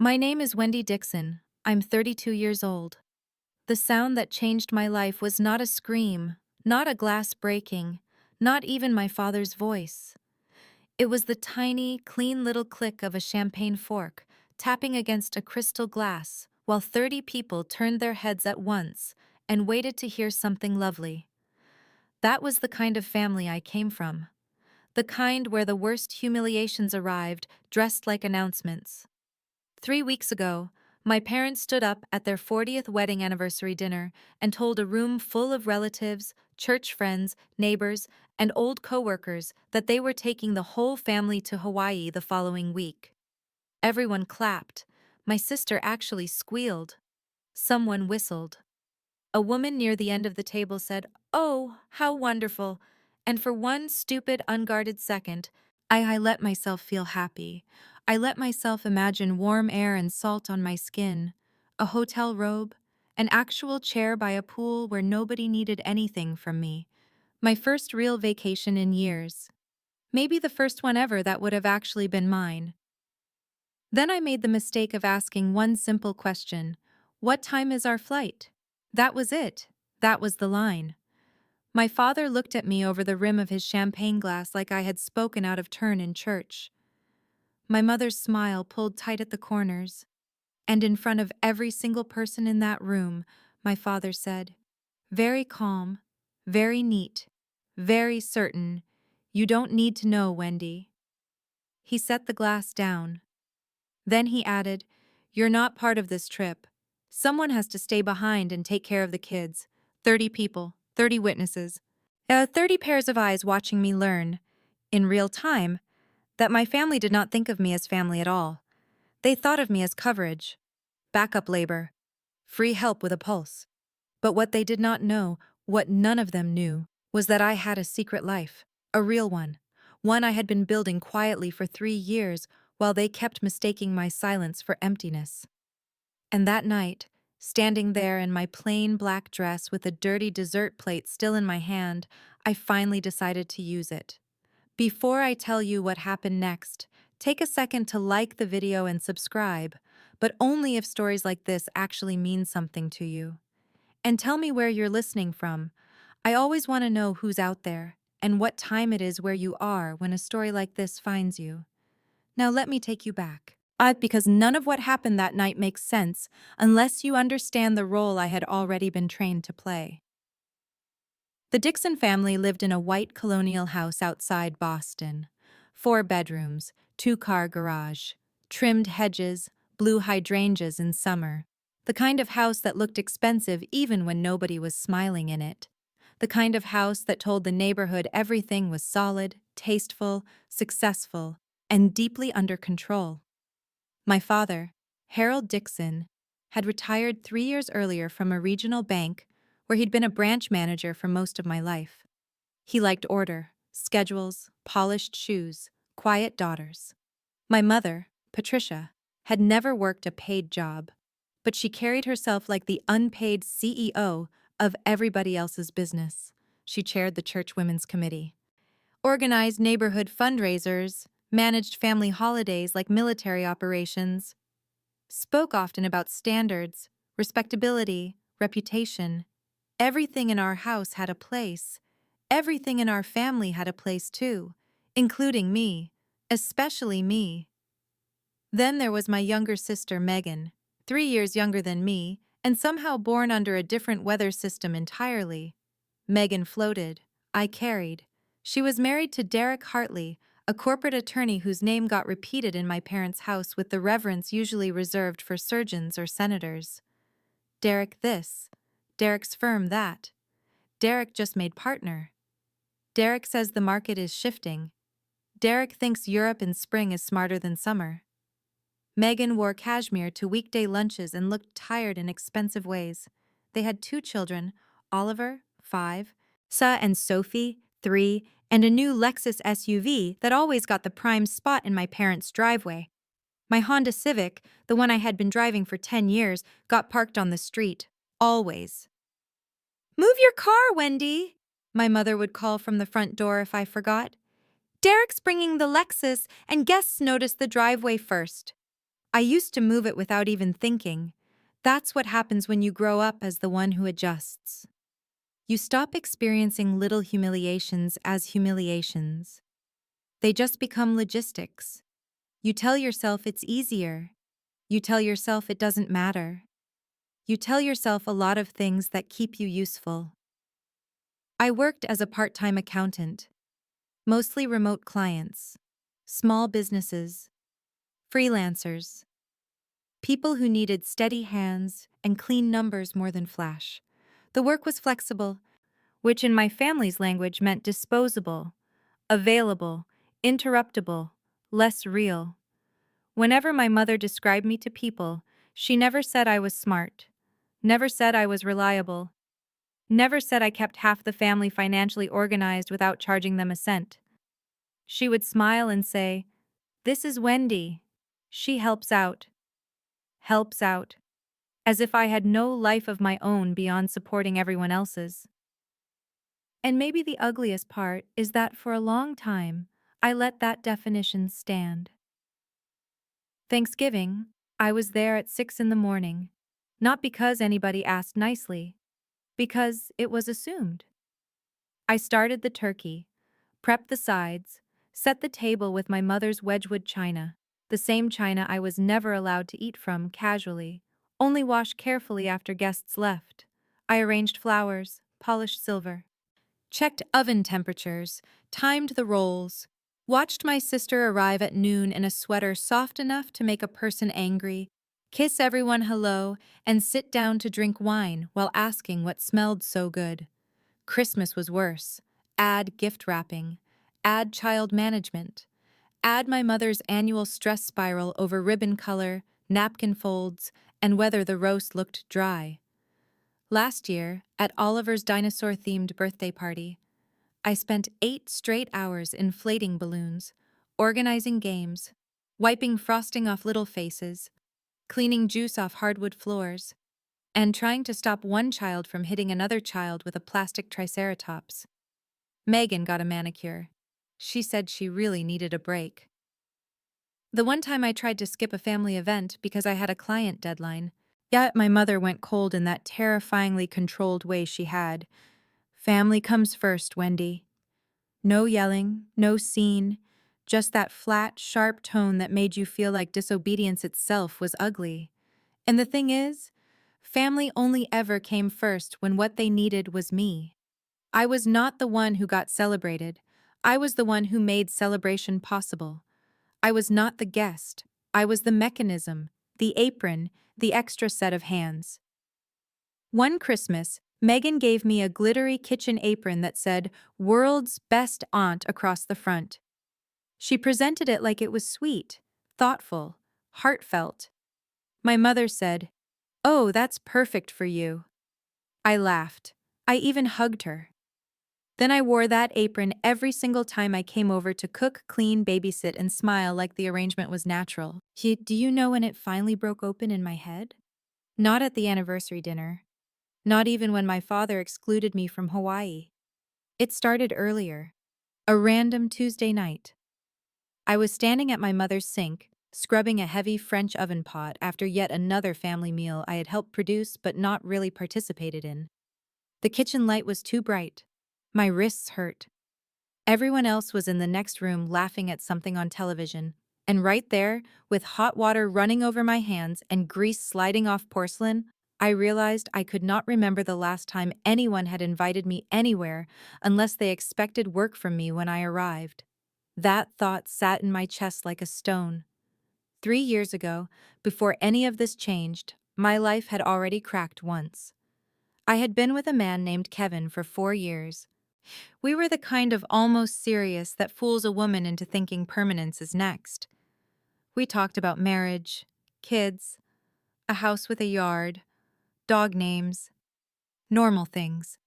My name is Wendy Dixon. I'm 32 years old. The sound that changed my life was not a scream, not a glass breaking, not even my father's voice. It was the tiny, clean little click of a champagne fork tapping against a crystal glass while 30 people turned their heads at once and waited to hear something lovely. That was the kind of family I came from. The kind where the worst humiliations arrived dressed like announcements. 3 weeks ago, my parents stood up at their 40th wedding anniversary dinner and told a room full of relatives, church friends, neighbors, and old coworkers that they were taking the whole family to Hawaii the following week. Everyone clapped. My sister actually squealed. Someone whistled. A woman near the end of the table said, "Oh, how wonderful!" And for one stupid, unguarded second, I let myself feel happy. I let myself imagine warm air and salt on my skin, a hotel robe, an actual chair by a pool where nobody needed anything from me. My first real vacation in years. Maybe the first one ever that would have actually been mine. Then I made the mistake of asking one simple question: what time is our flight? That was it. That was the line. My father looked at me over the rim of his champagne glass like I had spoken out of turn in church. My mother's smile pulled tight at the corners, and in front of every single person in that room, my father said, very calm, very neat, very certain, "You don't need to know, Wendy." He set the glass down. Then he added, "You're not part of this trip. Someone has to stay behind and take care of the kids. 30 people, 30 witnesses, 30 pairs of eyes watching me learn, in real time, that my family did not think of me as family at all. They thought of me as coverage, backup labor, free help with a pulse. But what they did not know, what none of them knew, was that I had a secret life, a real one I had been building quietly for 3 years while they kept mistaking my silence for emptiness. And that night, standing there in my plain black dress with a dirty dessert plate still in my hand, I finally decided to use it. Before I tell you what happened next, take a second to like the video and subscribe, but only if stories like this actually mean something to you. And tell me where you're listening from. I always want to know who's out there and what time it is where you are when a story like this finds you. Now let me take you back. Because none of what happened that night makes sense unless you understand the role I had already been trained to play. The Dixon family lived in a white colonial house outside Boston. 4 bedrooms, 2-car garage, trimmed hedges, blue hydrangeas in summer. The kind of house that looked expensive even when nobody was smiling in it. The kind of house that told the neighborhood everything was solid, tasteful, successful, and deeply under control. My father, Harold Dixon, had retired 3 years earlier from a regional bank where he'd been a branch manager for most of my life. He liked order, schedules, polished shoes, quiet daughters. My mother, Patricia, had never worked a paid job, but she carried herself like the unpaid CEO of everybody else's business. She chaired the church women's committee, organized neighborhood fundraisers, managed family holidays like military operations, spoke often about standards, respectability, reputation. Everything in our house had a place. Everything in our family had a place too, including me, especially me. Then there was my younger sister, Megan, 3 years younger than me, and somehow born under a different weather system entirely. Megan floated. I carried. She was married to Derek Hartley, a corporate attorney whose name got repeated in my parents' house with the reverence usually reserved for surgeons or senators. Derek this. Derek's firm that. Derek just made partner. Derek says the market is shifting. Derek thinks Europe in spring is smarter than summer. Megan wore cashmere to weekday lunches and looked tired in expensive ways. They had 2 children, Oliver, 5, Sa and Sophie, 3, and a new Lexus SUV that always got the prime spot in my parents' driveway. My Honda Civic, the one I had been driving for 10 years, got parked on the street. Always. "Move your car, Wendy," my mother would call from the front door if I forgot. "Derek's bringing the Lexus, and guests notice the driveway first." I used to move it without even thinking. That's what happens when you grow up as the one who adjusts. You stop experiencing little humiliations as humiliations. They just become logistics. You tell yourself it's easier. You tell yourself it doesn't matter. You tell yourself a lot of things that keep you useful. I worked as a part-time accountant, mostly remote clients, small businesses, freelancers, people who needed steady hands and clean numbers more than flash. The work was flexible, which in my family's language meant disposable, available, interruptible, less real. Whenever my mother described me to people, she never said I was smart, never said I was reliable, never said I kept half the family financially organized without charging them a cent. She would smile and say, "This is Wendy. She helps out," as if I had no life of my own beyond supporting everyone else's. And maybe the ugliest part is that for a long time, I let that definition stand. Thanksgiving, I was there at 6 in the morning, not because anybody asked nicely, because it was assumed. I started the turkey, prepped the sides, set the table with my mother's Wedgwood china, the same china I was never allowed to eat from casually, only wash carefully after guests left. I arranged flowers, polished silver, checked oven temperatures, timed the rolls, watched my sister arrive at noon in a sweater soft enough to make a person angry, kiss everyone hello, and sit down to drink wine while asking what smelled so good. Christmas was worse. Add gift wrapping. Add child management. Add my mother's annual stress spiral over ribbon color, napkin folds, and whether the roast looked dry. Last year, at Oliver's dinosaur-themed birthday party, I spent 8 straight hours inflating balloons, organizing games, wiping frosting off little faces, cleaning juice off hardwood floors, and trying to stop one child from hitting another child with a plastic triceratops. Megan got a manicure. She said she really needed a break. The one time I tried to skip a family event because I had a client deadline, yet my mother went cold in that terrifyingly controlled way she had. Family comes first, Wendy. No yelling, no scene, just that flat, sharp tone that made you feel like disobedience itself was ugly. And the thing is, family only ever came first when what they needed was me. I was not the one who got celebrated. I was the one who made celebration possible. I was not the guest. I was the mechanism, the apron, the extra set of hands. One Christmas, Megan gave me a glittery kitchen apron that said, "World's Best Aunt" across the front. She presented it like it was sweet, thoughtful, heartfelt. My mother said, "Oh, that's perfect for you." I laughed. I even hugged her. Then I wore that apron every single time I came over to cook, clean, babysit, and smile like the arrangement was natural. Do you know when it finally broke open in my head? Not at the anniversary dinner. Not even when my father excluded me from Hawaii. It started earlier. A random Tuesday night. I was standing at my mother's sink, scrubbing a heavy French oven pot after yet another family meal I had helped produce but not really participated in. The kitchen light was too bright. My wrists hurt. Everyone else was in the next room laughing at something on television, and right there, with hot water running over my hands and grease sliding off porcelain, I realized I could not remember the last time anyone had invited me anywhere unless they expected work from me when I arrived. That thought sat in my chest like a stone. 3 years ago, before any of this changed, my life had already cracked once. I had been with a man named Kevin for 4 years. We were the kind of almost serious that fools a woman into thinking permanence is next. We talked about marriage, kids, a house with a yard, dog names, normal things.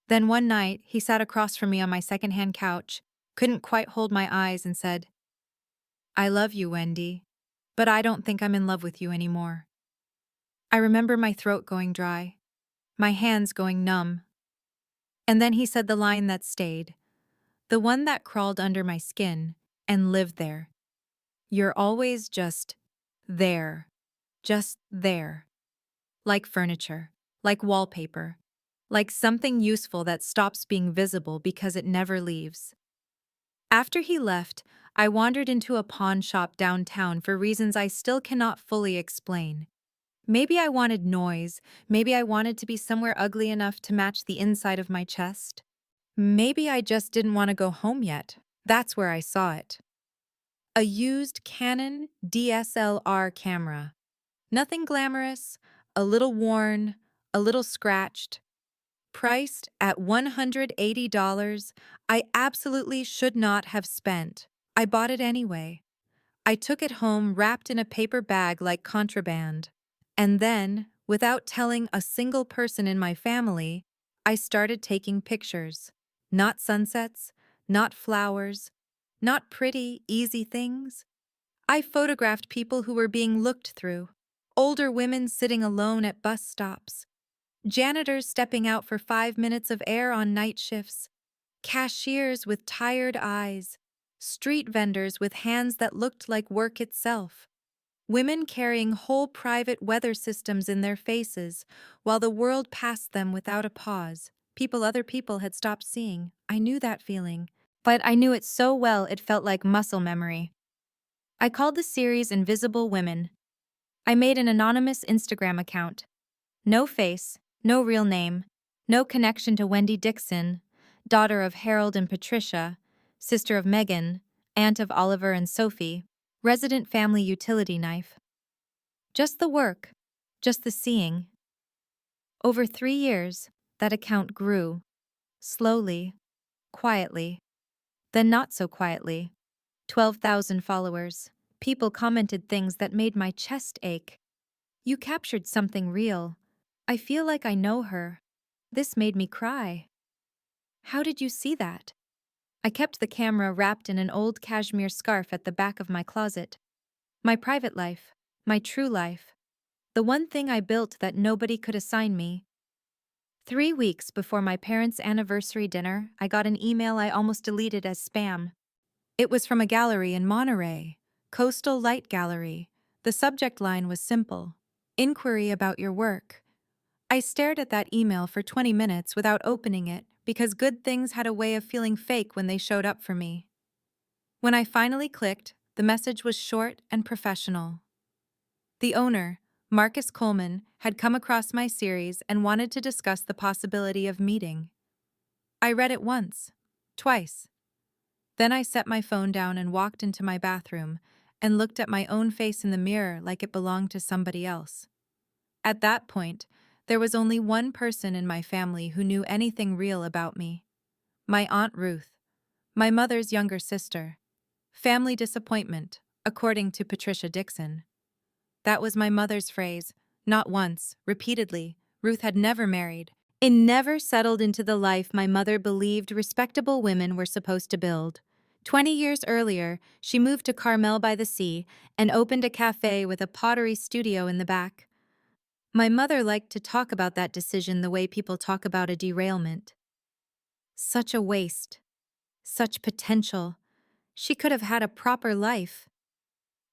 Then one night, he sat across from me on my secondhand couch, couldn't quite hold my eyes, and said, "I love you, Wendy, but I don't think I'm in love with you anymore." I remember my throat going dry, my hands going numb. And then he said the line that stayed, the one that crawled under my skin and lived there. "You're always just There. Just there. Like furniture. Like wallpaper. Like something useful that stops being visible because it never leaves. After he left, I wandered into a pawn shop downtown for reasons I still cannot fully explain. Maybe I wanted noise, maybe I wanted to be somewhere ugly enough to match the inside of my chest. Maybe I just didn't want to go home yet. That's where I saw it. A used Canon DSLR camera. Nothing glamorous, a little worn, a little scratched. Priced at $180, I absolutely should not have spent. I bought it anyway. I took it home wrapped in a paper bag like contraband. And then, without telling a single person in my family, I started taking pictures. Not sunsets, not flowers, not pretty, easy things. I photographed people who were being looked through. Older women sitting alone at bus stops. Janitors stepping out for 5 minutes of air on night shifts. Cashiers with tired eyes. Street vendors with hands that looked like work itself. Women carrying whole private weather systems in their faces while the world passed them without a pause. People other people had stopped seeing. I knew that feeling. But I knew it so well it felt like muscle memory. I called the series Invisible Women. I made an anonymous Instagram account. No face, no real name, no connection to Wendy Dixon, daughter of Harold and Patricia, sister of Megan, aunt of Oliver and Sophie, resident family utility knife. Just the work, just the seeing. Over 3 years, that account grew. Slowly, quietly, then not so quietly. 12,000 followers. People commented things that made my chest ache. You captured something real. I feel like I know her. This made me cry. How did you see that? I kept the camera wrapped in an old cashmere scarf at the back of my closet. My private life. My true life. The one thing I built that nobody could assign me. 3 weeks before my parents' anniversary dinner, I got an email I almost deleted as spam. It was from a gallery in Monterey, Coastal Light Gallery. The subject line was simple: inquiry about your work. I stared at that email for 20 minutes without opening it because good things had a way of feeling fake when they showed up for me. When I finally clicked, the message was short and professional. The owner, Marcus Coleman, had come across my series and wanted to discuss the possibility of meeting. I read it once, twice. Then I set my phone down and walked into my bathroom and looked at my own face in the mirror like it belonged to somebody else. At that point, there was only one person in my family who knew anything real about me. My Aunt Ruth, my mother's younger sister. Family disappointment, according to Patricia Dixon. That was my mother's phrase, not once, repeatedly. Ruth had never married. It never settled into the life my mother believed respectable women were supposed to build. 20 years earlier, she moved to Carmel by the Sea and opened a cafe with a pottery studio in the back. My mother liked to talk about that decision the way people talk about a derailment. Such a waste. Such potential. She could have had a proper life.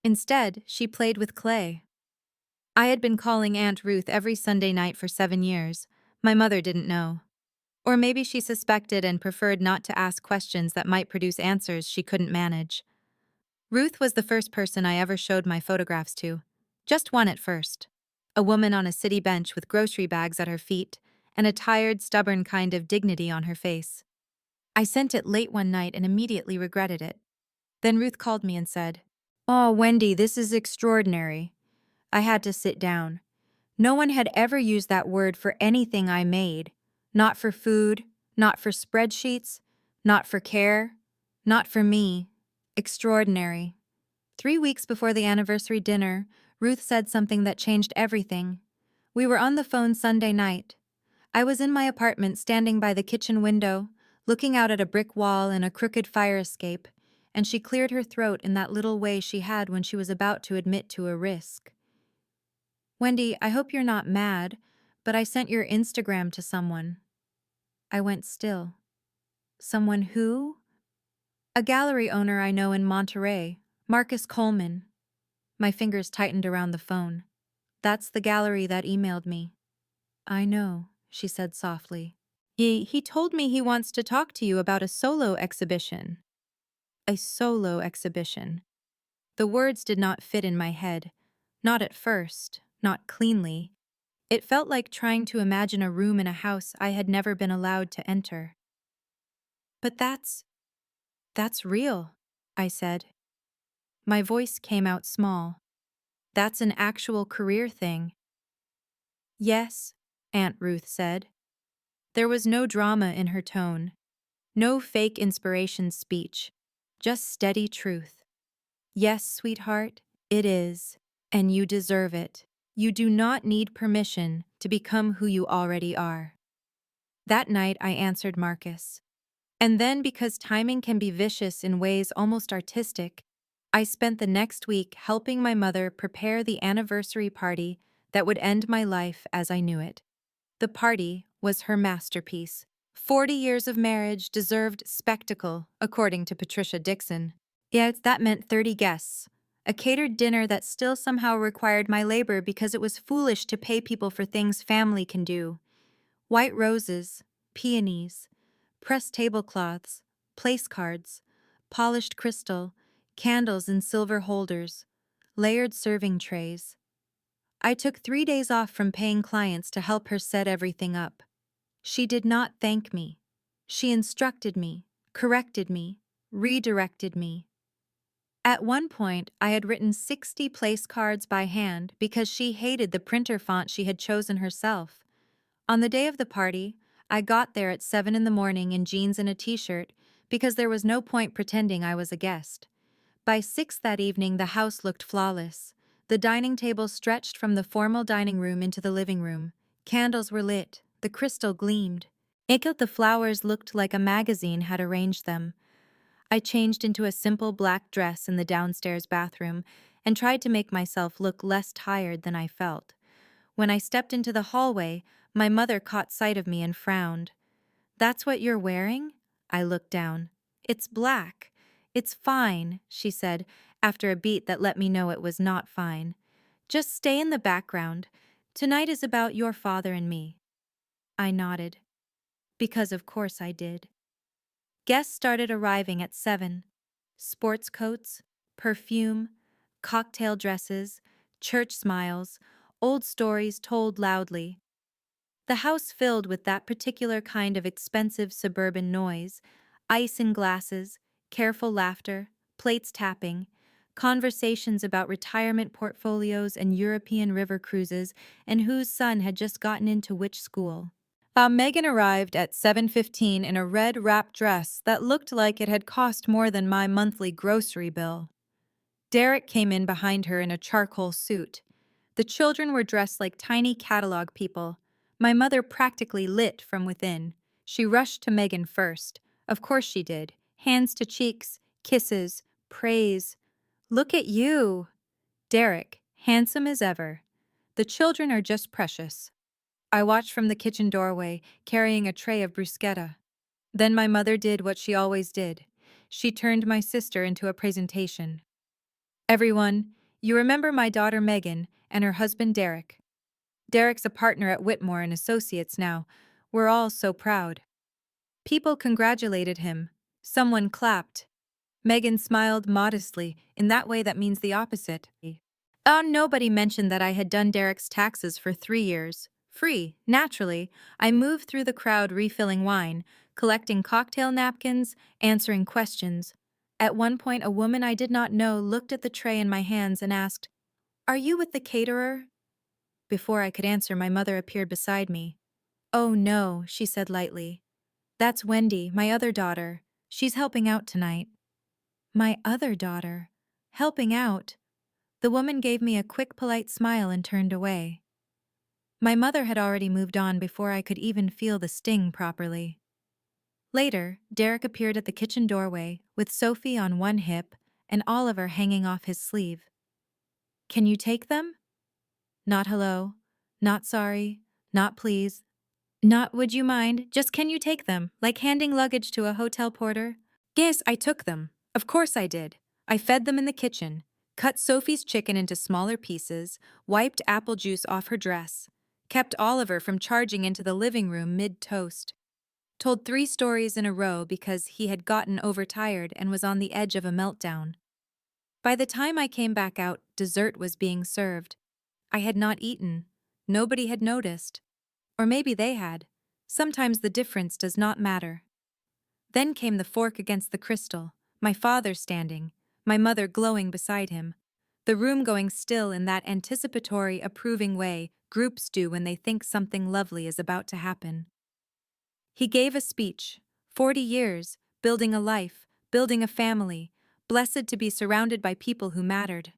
Instead, she played with clay. I had been calling Aunt Ruth every Sunday night for 7 years. My mother didn't know. Or maybe she suspected and preferred not to ask questions that might produce answers she couldn't manage. Ruth was the first person I ever showed my photographs to. Just one at first. A woman on a city bench with grocery bags at her feet and a tired, stubborn kind of dignity on her face. I sent it late one night and immediately regretted it. Then Ruth called me and said, "Oh, Wendy, this is extraordinary." I had to sit down. No one had ever used that word for anything I made. Not for food, not for spreadsheets, not for care, not for me. Extraordinary. 3 weeks before the anniversary dinner, Ruth said something that changed everything. We were on the phone Sunday night. I was in my apartment standing by the kitchen window, looking out at a brick wall and a crooked fire escape, and she cleared her throat in that little way she had when she was about to admit to a risk. "Wendy, I hope you're not mad, but I sent your Instagram to someone." I went still. "Someone who?" "A gallery owner I know in Monterey, Marcus Coleman." My fingers tightened around the phone. That's the gallery that emailed me. I know, she said softly. He told me he wants to talk to you about a solo exhibition. A solo exhibition. The words did not fit in my head. Not at first, not cleanly. It felt like trying to imagine a room in a house I had never been allowed to enter. But that's real, I said. My voice came out small. That's an actual career thing. Yes, Aunt Ruth said. There was no drama in her tone, no fake inspiration speech, just steady truth. Yes, sweetheart, it is, and you deserve it. You do not need permission to become who you already are. That night I answered Marcus. And then, because timing can be vicious in ways almost artistic, I spent the next week helping my mother prepare the anniversary party that would end my life as I knew it. The party was her masterpiece. 40 years of marriage deserved spectacle, according to Patricia Dixon. Yet that meant 30 guests. A catered dinner that still somehow required my labor because it was foolish to pay people for things family can do. White roses, peonies, pressed tablecloths, place cards, polished crystal, candles in silver holders, layered serving trays. I took 3 days off from paying clients to help her set everything up. She did not thank me. She instructed me, corrected me, redirected me. At one point, I had written 60 place cards by hand because she hated the printer font she had chosen herself. On the day of the party, I got there at 7 in the morning in jeans and a t-shirt because there was no point pretending I was a guest. By 6 that evening, the house looked flawless. The dining table stretched from the formal dining room into the living room. Candles were lit. The crystal gleamed. The flowers looked like a magazine had arranged them. I changed into a simple black dress in the downstairs bathroom and tried to make myself look less tired than I felt. When I stepped into the hallway, my mother caught sight of me and frowned. "That's what you're wearing?" I looked down. "It's black. It's fine," she said, after a beat that let me know it was not fine. "Just stay in the background. Tonight is about your father and me." I nodded. Because of course I did. Guests started arriving at 7. Sports coats, perfume, cocktail dresses, church smiles, old stories told loudly. The house filled with that particular kind of expensive suburban noise, ice in glasses, careful laughter, plates tapping, conversations about retirement portfolios and European river cruises and whose son had just gotten into which school. Megan arrived at 7:15 in a red wrap dress that looked like it had cost more than my monthly grocery bill. Derek came in behind her in a charcoal suit. The children were dressed like tiny catalog people. My mother practically lit from within. She rushed to Megan first. Of course she did. Hands to cheeks, kisses, praise. "Look at you!" Derek, handsome as ever. "The children are just precious." I watched from the kitchen doorway, carrying a tray of bruschetta. Then my mother did what she always did. She turned my sister into a presentation. "Everyone, you remember my daughter Megan and her husband Derek. Derek's a partner at Whitmore and Associates now. We're all so proud." People congratulated him. Someone clapped. Megan smiled modestly, in that way that means the opposite. Nobody mentioned that I had done Derek's taxes for 3 years. Free, naturally. I moved through the crowd refilling wine, collecting cocktail napkins, answering questions. At one point, a woman I did not know looked at the tray in my hands and asked, "Are you with the caterer?" Before I could answer, my mother appeared beside me. "Oh no," she said lightly. "That's Wendy, my other daughter. She's helping out tonight." My other daughter? Helping out? The woman gave me a quick, polite smile and turned away. My mother had already moved on before I could even feel the sting properly. Later, Derek appeared at the kitchen doorway with Sophie on one hip and Oliver hanging off his sleeve. "Can you take them?" Not hello, not sorry, not please, not would you mind, just can you take them, like handing luggage to a hotel porter. Yes, I took them. Of course I did. I fed them in the kitchen. cut Sophie's chicken into smaller pieces, wiped apple juice off her dress, kept Oliver from charging into the living room mid-toast, told 3 stories in a row because he had gotten overtired and was on the edge of a meltdown. By the time I came back out, dessert was being served. I had not eaten. Nobody had noticed. Or maybe they had. Sometimes the difference does not matter. Then came the fork against the crystal, my father standing, my mother glowing beside him, the room going still in that anticipatory, approving way groups do when they think something lovely is about to happen. He gave a speech, 40 years, building a life, building a family, blessed to be surrounded by people who mattered.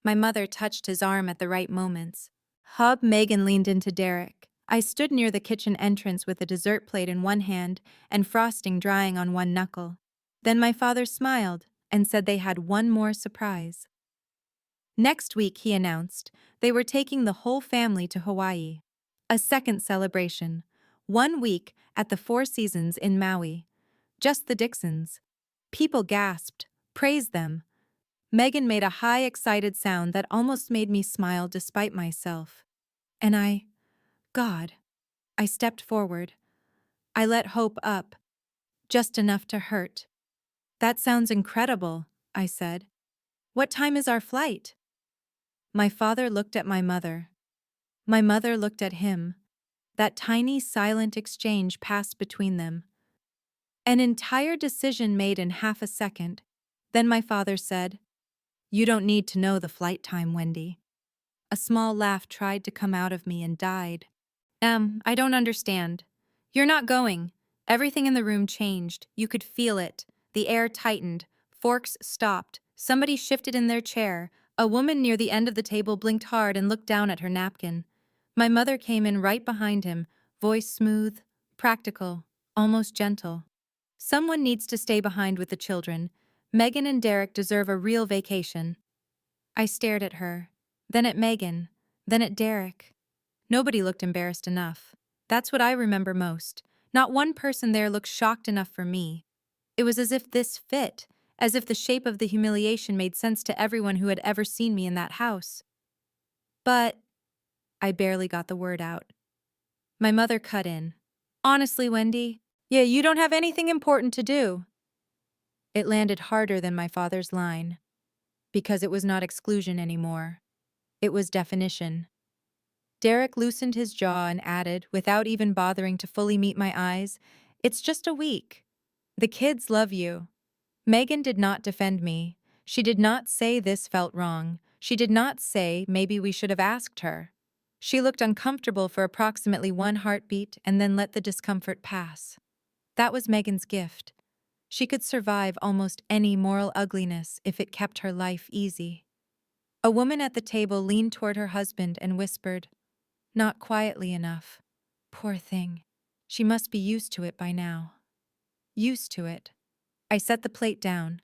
My mother touched his arm at the right moments. Megan leaned into Derek. I stood near the kitchen entrance with a dessert plate in one hand and frosting drying on one knuckle. Then my father smiled and said they had one more surprise. Next week, he announced, they were taking the whole family to Hawaii. A second celebration. 1 week at the Four Seasons in Maui. Just the Dixons. People gasped, praised them. Megan made a high, excited sound that almost made me smile despite myself. And God. I stepped forward. I let hope up, just enough to hurt. That sounds incredible, I said. What time is our flight? My father looked at my mother. My mother looked at him. That tiny, silent exchange passed between them. An entire decision made in half a second. Then my father said, "You don't need to know the flight time, Wendy." A small laugh tried to come out of me and died. I don't understand. You're not going. Everything in the room changed. You could feel it. The air tightened. Forks stopped. Somebody shifted in their chair. A woman near the end of the table blinked hard and looked down at her napkin. My mother came in right behind him, voice smooth, practical, almost gentle. Someone needs to stay behind with the children. Megan and Derek deserve a real vacation. I stared at her, then at Megan, then at Derek. Nobody looked embarrassed enough. That's what I remember most. Not one person there looked shocked enough for me. It was as if this fit, as if the shape of the humiliation made sense to everyone who had ever seen me in that house. But I barely got the word out. My mother cut in. Honestly, Wendy, yeah, you don't have anything important to do. It landed harder than my father's line, because it was not exclusion anymore. It was definition. Derek loosened his jaw and added, without even bothering to fully meet my eyes, "It's just a week. The kids love you." Megan did not defend me. She did not say this felt wrong. She did not say maybe we should have asked her. She looked uncomfortable for approximately 1 heartbeat and then let the discomfort pass. That was Megan's gift. She could survive almost any moral ugliness if it kept her life easy. A woman at the table leaned toward her husband and whispered, "Not quietly enough. Poor thing. She must be used to it by now." Used to it. I set the plate down,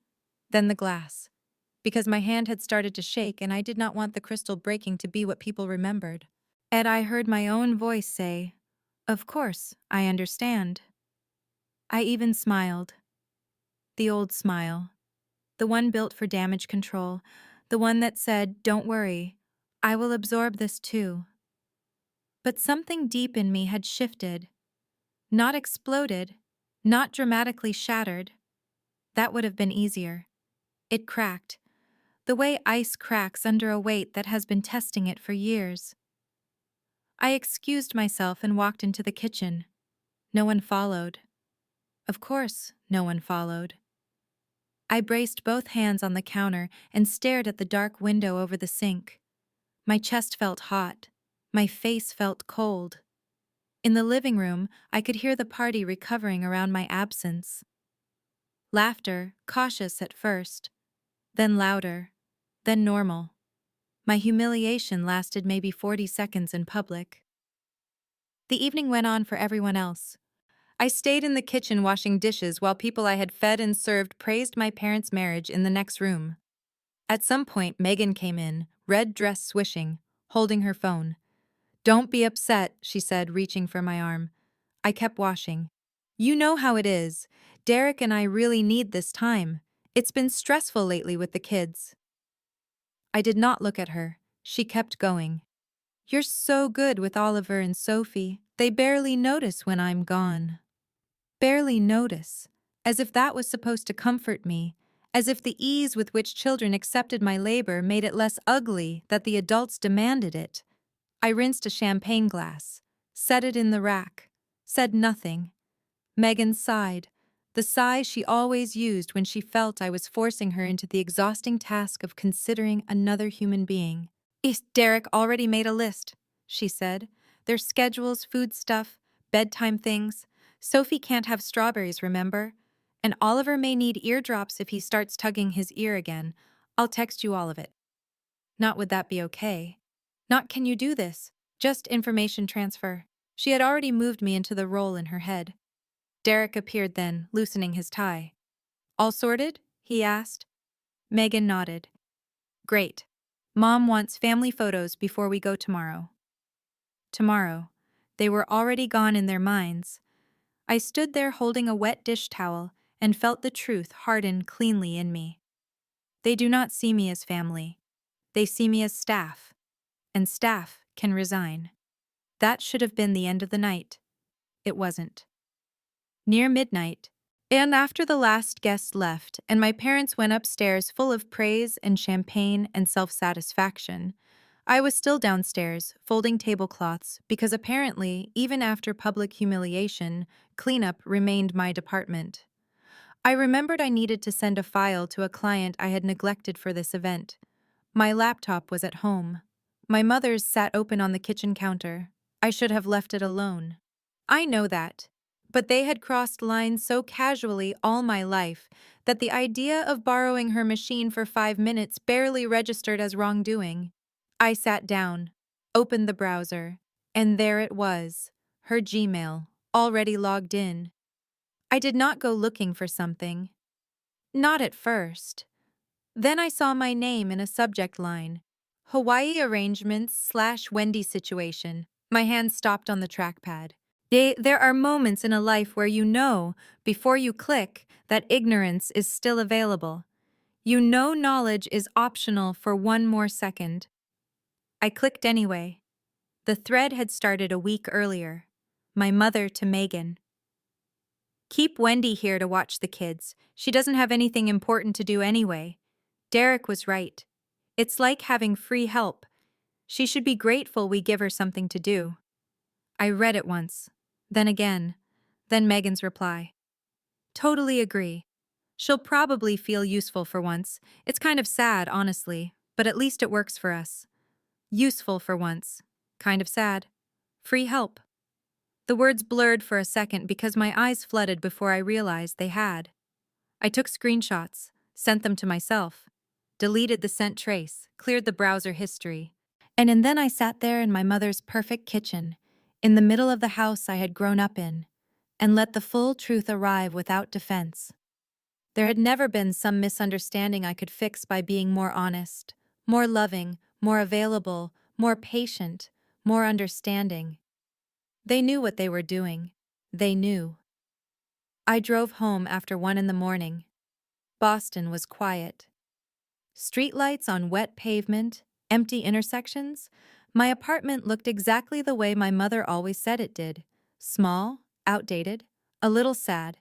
then the glass, because my hand had started to shake and I did not want the crystal breaking to be what people remembered. And I heard my own voice say, "Of course, I understand." I even smiled. The old smile. The one built for damage control. The one that said, "Don't worry, I will absorb this too." But something deep in me had shifted. Not exploded, not dramatically shattered. That would have been easier. It cracked, the way ice cracks under a weight that has been testing it for years. I excused myself and walked into the kitchen. No one followed. Of course, no one followed. I braced both hands on the counter and stared at the dark window over the sink. My chest felt hot. My face felt cold. In the living room, I could hear the party recovering around my absence. Laughter, cautious at first, then louder, then normal. My humiliation lasted maybe 40 seconds in public. The evening went on for everyone else. I stayed in the kitchen washing dishes while people I had fed and served praised my parents' marriage in the next room. At some point, Megan came in, red dress swishing, holding her phone. "Don't be upset," she said, reaching for my arm. I kept washing. "You know how it is. Derek and I really need this time. It's been stressful lately with the kids." I did not look at her. She kept going. You're so good with Oliver and Sophie. They barely notice when I'm gone. Barely notice. As if that was supposed to comfort me. As if the ease with which children accepted my labor made it less ugly that the adults demanded it. I rinsed a champagne glass, set it in the rack, said nothing. Megan sighed, the sigh she always used when she felt I was forcing her into the exhausting task of considering another human being. Derek already made a list, she said. Their schedules, food stuff, bedtime things. Sophie can't have strawberries, remember? And Oliver may need eardrops if he starts tugging his ear again. I'll text you all of it. Not would that be okay? Not can you do this? Just information transfer. She had already moved me into the role in her head. Derek appeared then, loosening his tie. All sorted? He asked. Megan nodded. Great. Mom wants family photos before we go tomorrow. Tomorrow. They were already gone in their minds. I stood there holding a wet dish towel and felt the truth harden cleanly in me. They do not see me as family. They see me as staff. And staff can resign. That should have been the end of the night. It wasn't. Near midnight, and after the last guest left and my parents went upstairs full of praise and champagne and self-satisfaction, I was still downstairs, folding tablecloths, because apparently, even after public humiliation, cleanup remained my department. I remembered I needed to send a file to a client I had neglected for this event. My laptop was at home. My mother's sat open on the kitchen counter. I should have left it alone. I know that. But they had crossed lines so casually all my life that the idea of borrowing her machine for 5 minutes barely registered as wrongdoing. I sat down, opened the browser, and there it was, her Gmail, already logged in. I did not go looking for something. Not at first. Then I saw my name in a subject line. Hawaii arrangements/Wendy situation. My hand stopped on the trackpad. There are moments in a life where you know, before you click, that ignorance is still available. You know knowledge is optional for one more second. I clicked anyway. The thread had started a week earlier. My mother to Megan. Keep Wendy here to watch the kids. She doesn't have anything important to do anyway. Derek was right. It's like having free help. She should be grateful we give her something to do. I read it once. Then again. Then Megan's reply. Totally agree. She'll probably feel useful for once. It's kind of sad, honestly, but at least it works for us. Useful for once. Kind of sad. Free help. The words blurred for a second because my eyes flooded before I realized they had. I took screenshots, sent them to myself, deleted the sent trace, cleared the browser history, and then I sat there in my mother's perfect kitchen, in the middle of the house I had grown up in, and let the full truth arrive without defense. There had never been some misunderstanding I could fix by being more honest, more loving, more available, more patient, more understanding. They knew what they were doing. They knew. I drove home after 1 in the morning. Boston was quiet. Streetlights on wet pavement, empty intersections. My apartment looked exactly the way my mother always said it did. Small, outdated, a little sad.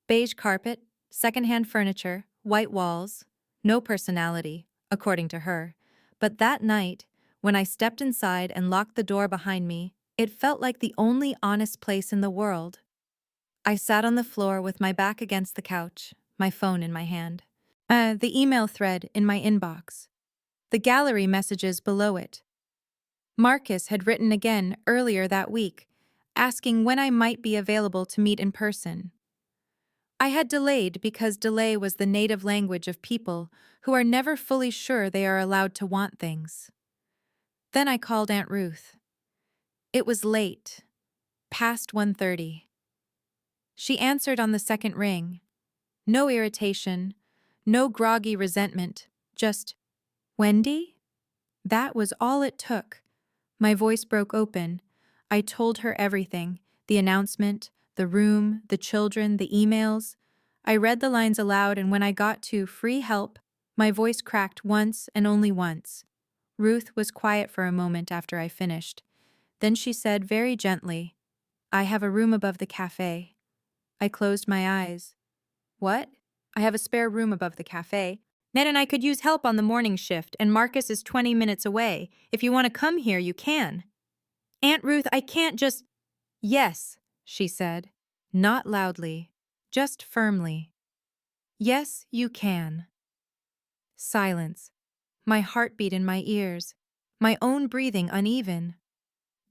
Beige carpet, secondhand furniture, white walls. No personality, according to her. But that night, when I stepped inside and locked the door behind me, it felt like the only honest place in the world. I sat on the floor with my back against the couch, my phone in my hand. The email thread in my inbox. The gallery messages below it. Marcus had written again earlier that week, asking when I might be available to meet in person. I had delayed because delay was the native language of people who are never fully sure they are allowed to want things. Then I called Aunt Ruth. It was late, past 1:30. She answered on the second ring. No irritation, no groggy resentment, just, Wendy? That was all it took. My voice broke open. I told her everything, the announcement, the room, the children, the emails. I read the lines aloud, and when I got to free help, My voice cracked once and only once. Ruth was quiet for a moment after I finished. Then she said very gently, "I have a room above the cafe." I closed my eyes. "What?" "I have a spare room above the cafe. Ned and I could use help on the morning shift, and Marcus is 20 minutes away. If you want to come here, you can." "Aunt Ruth, I can't just—" "Yes," she said. Not loudly, just firmly. "Yes, you can." Silence. My heartbeat in my ears. My own breathing uneven.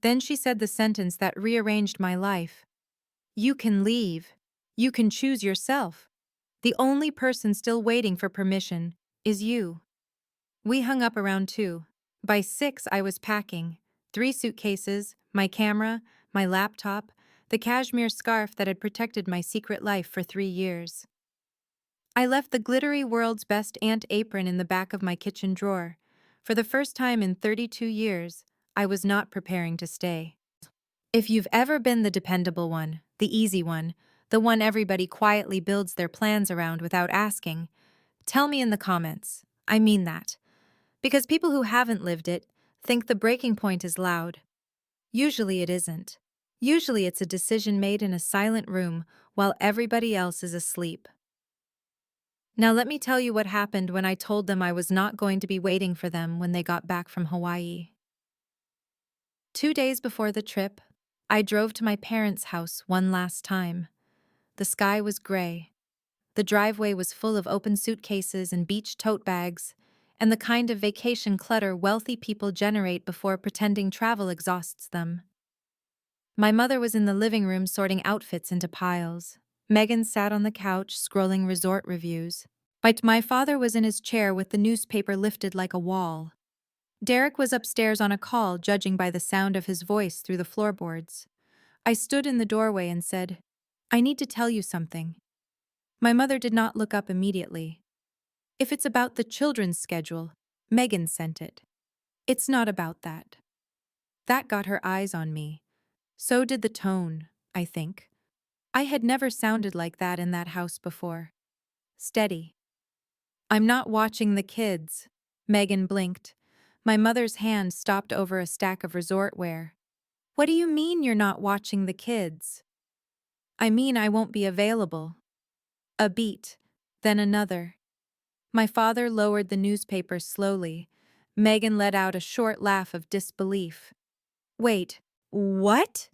Then she said the sentence that rearranged my life. "You can leave. You can choose yourself. The only person still waiting for permission is you." We hung up around 2. By 6, I was packing. 3 suitcases, my camera, my laptop, the cashmere scarf that had protected my secret life for 3 years. I left the glittery world's best aunt apron in the back of my kitchen drawer. For the first time in 32 years, I was not preparing to stay. If you've ever been the dependable one, the easy one, the one everybody quietly builds their plans around without asking, tell me in the comments. I mean that. Because people who haven't lived it think the breaking point is loud. Usually it isn't. Usually it's a decision made in a silent room while everybody else is asleep. Now let me tell you what happened when I told them I was not going to be waiting for them when they got back from Hawaii. 2 days before the trip, I drove to my parents' house one last time. The sky was gray. The driveway was full of open suitcases and beach tote bags, and the kind of vacation clutter wealthy people generate before pretending travel exhausts them. My mother was in the living room sorting outfits into piles. Megan sat on the couch scrolling resort reviews. My father was in his chair with the newspaper lifted like a wall. Derek was upstairs on a call, judging by the sound of his voice through the floorboards. I stood in the doorway and said, "I need to tell you something." My mother did not look up immediately. "If it's about the children's schedule, Megan sent it. It's not about that." That got her eyes on me. So did the tone, I think. I had never sounded like that in that house before. Steady. "I'm not watching the kids." Megan blinked. My mother's hand stopped over a stack of resort wear. "What do you mean you're not watching the kids?" "I mean I won't be available." A beat, then another. My father lowered the newspaper slowly. Megan let out a short laugh of disbelief. "Wait, what?"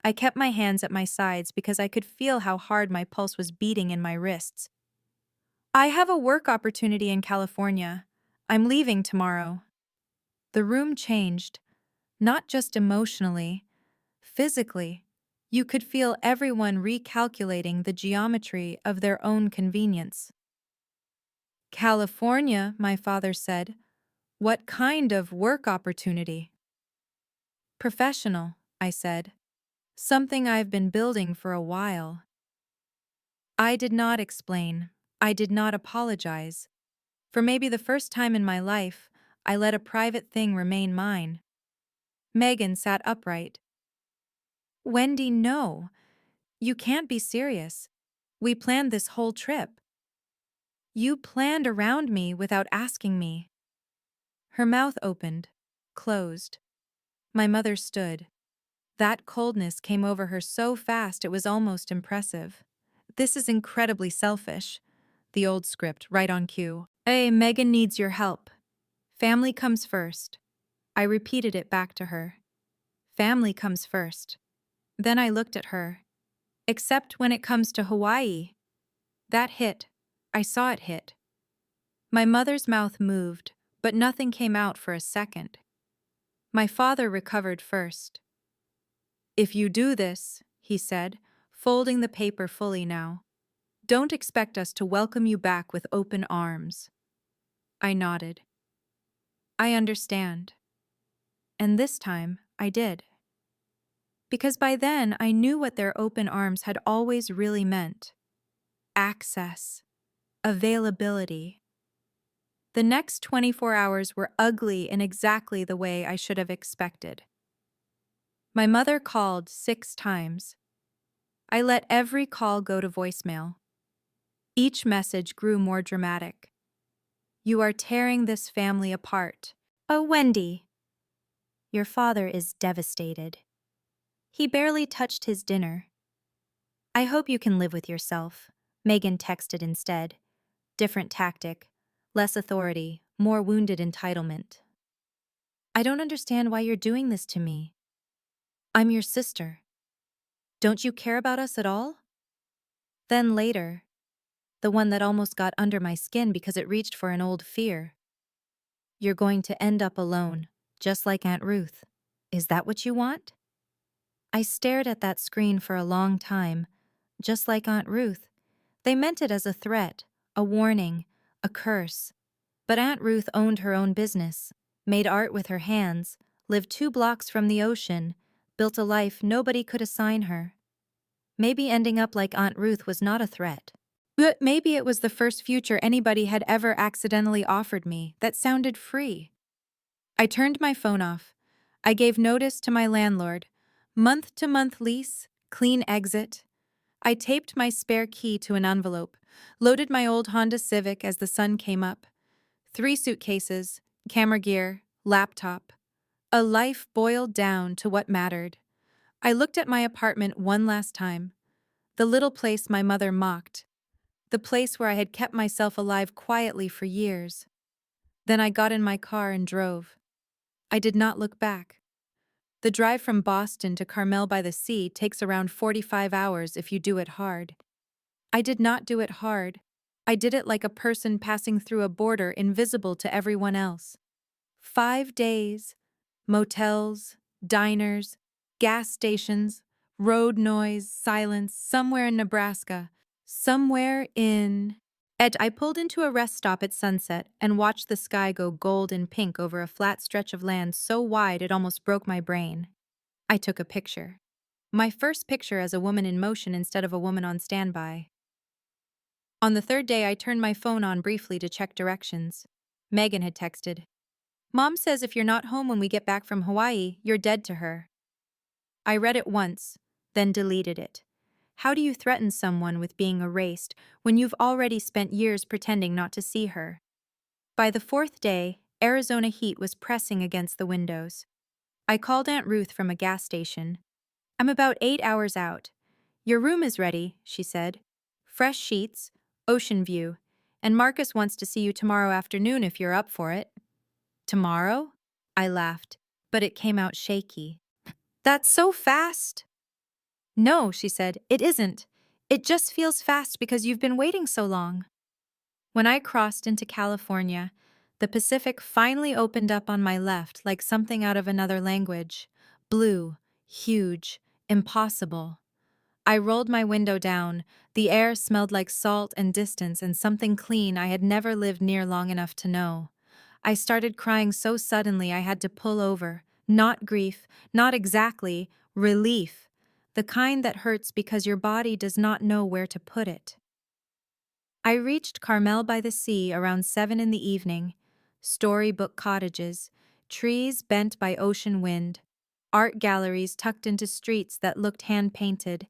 I kept my hands at my sides because I could feel how hard my pulse was beating in my wrists. "I have a work opportunity in California. I'm leaving tomorrow." The room changed, not just emotionally, physically. You could feel everyone recalculating the geometry of their own convenience. "California," my father said. "What kind of work opportunity?" "Professional," I said. "Something I've been building for a while." I did not explain. I did not apologize. For maybe the first time in my life, I let a private thing remain mine. Megan sat upright. "Wendy, no. You can't be serious. We planned this whole trip." "You planned around me without asking me." Her mouth opened, closed. My mother stood. That coldness came over her so fast it was almost impressive. "This is incredibly selfish." The old script, right on cue. "Hey, Megan needs your help. Family comes first." I repeated it back to her. "Family comes first." Then I looked at her. "Except when it comes to Hawaii." That hit. I saw it hit. My mother's mouth moved, but nothing came out for a second. My father recovered first. "If you do this," he said, folding the paper fully now, "don't expect us to welcome you back with open arms." I nodded. "I understand." And this time, I did. Because by then, I knew what their open arms had always really meant. Access. Availability. The next 24 hours were ugly in exactly the way I should have expected. My mother called 6 times. I let every call go to voicemail. Each message grew more dramatic. You are tearing this family apart. Oh, Wendy. Your father is devastated. He barely touched his dinner. I hope you can live with yourself, Megan texted instead. Different tactic. Less authority, more wounded entitlement. I don't understand why you're doing this to me. I'm your sister. Don't you care about us at all? Then later, the one that almost got under my skin because it reached for an old fear. You're going to end up alone, just like Aunt Ruth. Is that what you want? I stared at that screen for a long time, just like Aunt Ruth. They meant it as a threat, a warning, a curse. But Aunt Ruth owned her own business, made art with her hands, lived 2 blocks from the ocean, built a life nobody could assign her. Maybe ending up like Aunt Ruth was not a threat. But maybe it was the first future anybody had ever accidentally offered me that sounded free. I turned my phone off. I gave notice to my landlord. Month-to-month lease, clean exit. I taped my spare key to an envelope, loaded my old Honda Civic as the sun came up. 3 suitcases, camera gear, laptop. A life boiled down to what mattered. I looked at my apartment one last time. The little place my mother mocked. The place where I had kept myself alive quietly for years. Then I got in my car and drove. I did not look back. The drive from Boston to Carmel by the Sea takes around 45 hours if you do it hard. I did not do it hard. I did it like a person passing through a border invisible to everyone else. 5 days, motels, diners, gas stations, road noise, silence, somewhere in Nebraska, somewhere in... I pulled into a rest stop at sunset and watched the sky go gold and pink over a flat stretch of land so wide it almost broke my brain. I took a picture. My first picture as a woman in motion instead of a woman on standby. On the 3rd day, I turned my phone on briefly to check directions. Megan had texted. Mom says if you're not home when we get back from Hawaii, you're dead to her. I read it once, then deleted it. How do you threaten someone with being erased when you've already spent years pretending not to see her? By the 4th day, Arizona heat was pressing against the windows. I called Aunt Ruth from a gas station. I'm about 8 hours out. Your room is ready, she said. Fresh sheets, ocean view, and Marcus wants to see you tomorrow afternoon if you're up for it. Tomorrow? I laughed, but it came out shaky. That's so fast. No, she said, it isn't. It just feels fast because you've been waiting so long. When I crossed into California, the Pacific finally opened up on my left like something out of another language. Blue, huge, impossible. I rolled my window down. The air smelled like salt and distance and something clean I had never lived near long enough to know. I started crying so suddenly I had to pull over. Not grief, not exactly, relief. The kind that hurts because your body does not know where to put it. I reached Carmel by the Sea around 7 in the evening. Storybook cottages, trees bent by ocean wind, art galleries tucked into streets that looked hand-painted,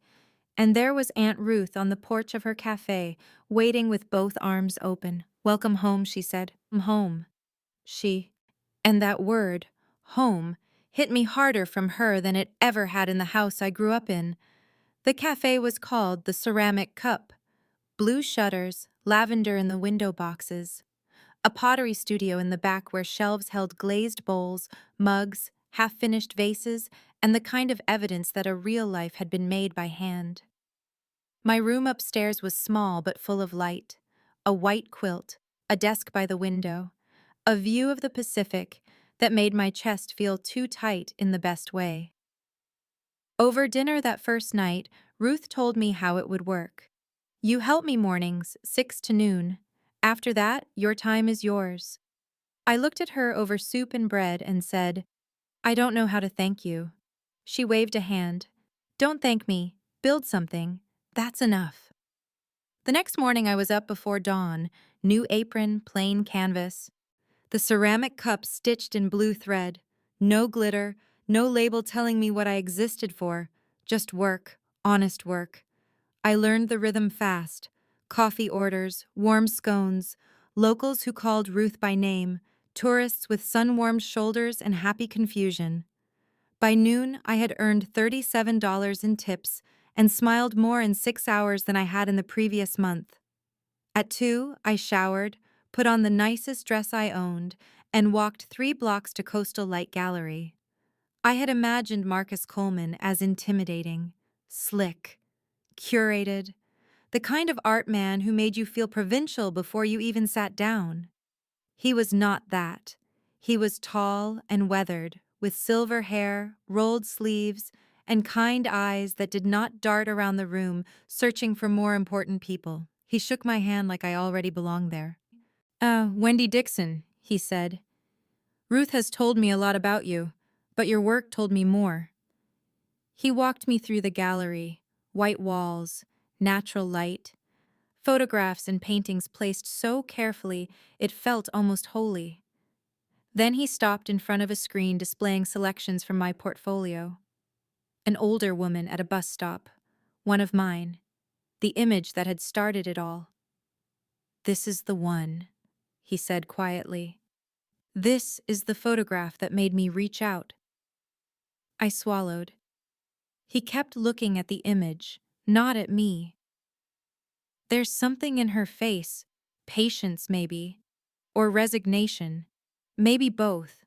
and there was Aunt Ruth on the porch of her cafe, waiting with both arms open. Welcome home, she said. I'm home. And that word, home, hit me harder from her than it ever had in the house I grew up in. The cafe was called the Ceramic Cup. Blue shutters, lavender in the window boxes. A pottery studio in the back where shelves held glazed bowls, mugs, half-finished vases, and the kind of evidence that a real life had been made by hand. My room upstairs was small but full of light. A white quilt, a desk by the window, a view of the Pacific that made my chest feel too tight in the best way. Over dinner that first night, Ruth told me how it would work. You help me mornings, 6 to noon. After that, your time is yours. I looked at her over soup and bread and said, I don't know how to thank you. She waved a hand. Don't thank me. Build something. That's enough. The next morning I was up before dawn, new apron, plain canvas. The ceramic cup stitched in blue thread. No glitter, no label telling me what I existed for. Just work, honest work. I learned the rhythm fast. Coffee orders, warm scones, locals who called Ruth by name, tourists with sun-warmed shoulders and happy confusion. By noon, I had earned $37 in tips and smiled more in 6 hours than I had in the previous month. At 2, I showered, put on the nicest dress I owned, and walked 3 blocks to Coastal Light Gallery. I had imagined Marcus Coleman as intimidating, slick, curated, the kind of art man who made you feel provincial before you even sat down. He was not that. He was tall and weathered, with silver hair, rolled sleeves, and kind eyes that did not dart around the room searching for more important people. He shook my hand like I already belonged there. Wendy Dixon," he said. "Ruth has told me a lot about you, but your work told me more." He walked me through the gallery, white walls, natural light, photographs and paintings placed so carefully it felt almost holy. Then he stopped in front of a screen displaying selections from my portfolio. An older woman at a bus stop, one of mine, the image that had started it all. "This is the one," he said quietly. "This is the photograph that made me reach out." I swallowed. He kept looking at the image, not at me. There's something in her face, patience maybe, or resignation, maybe both.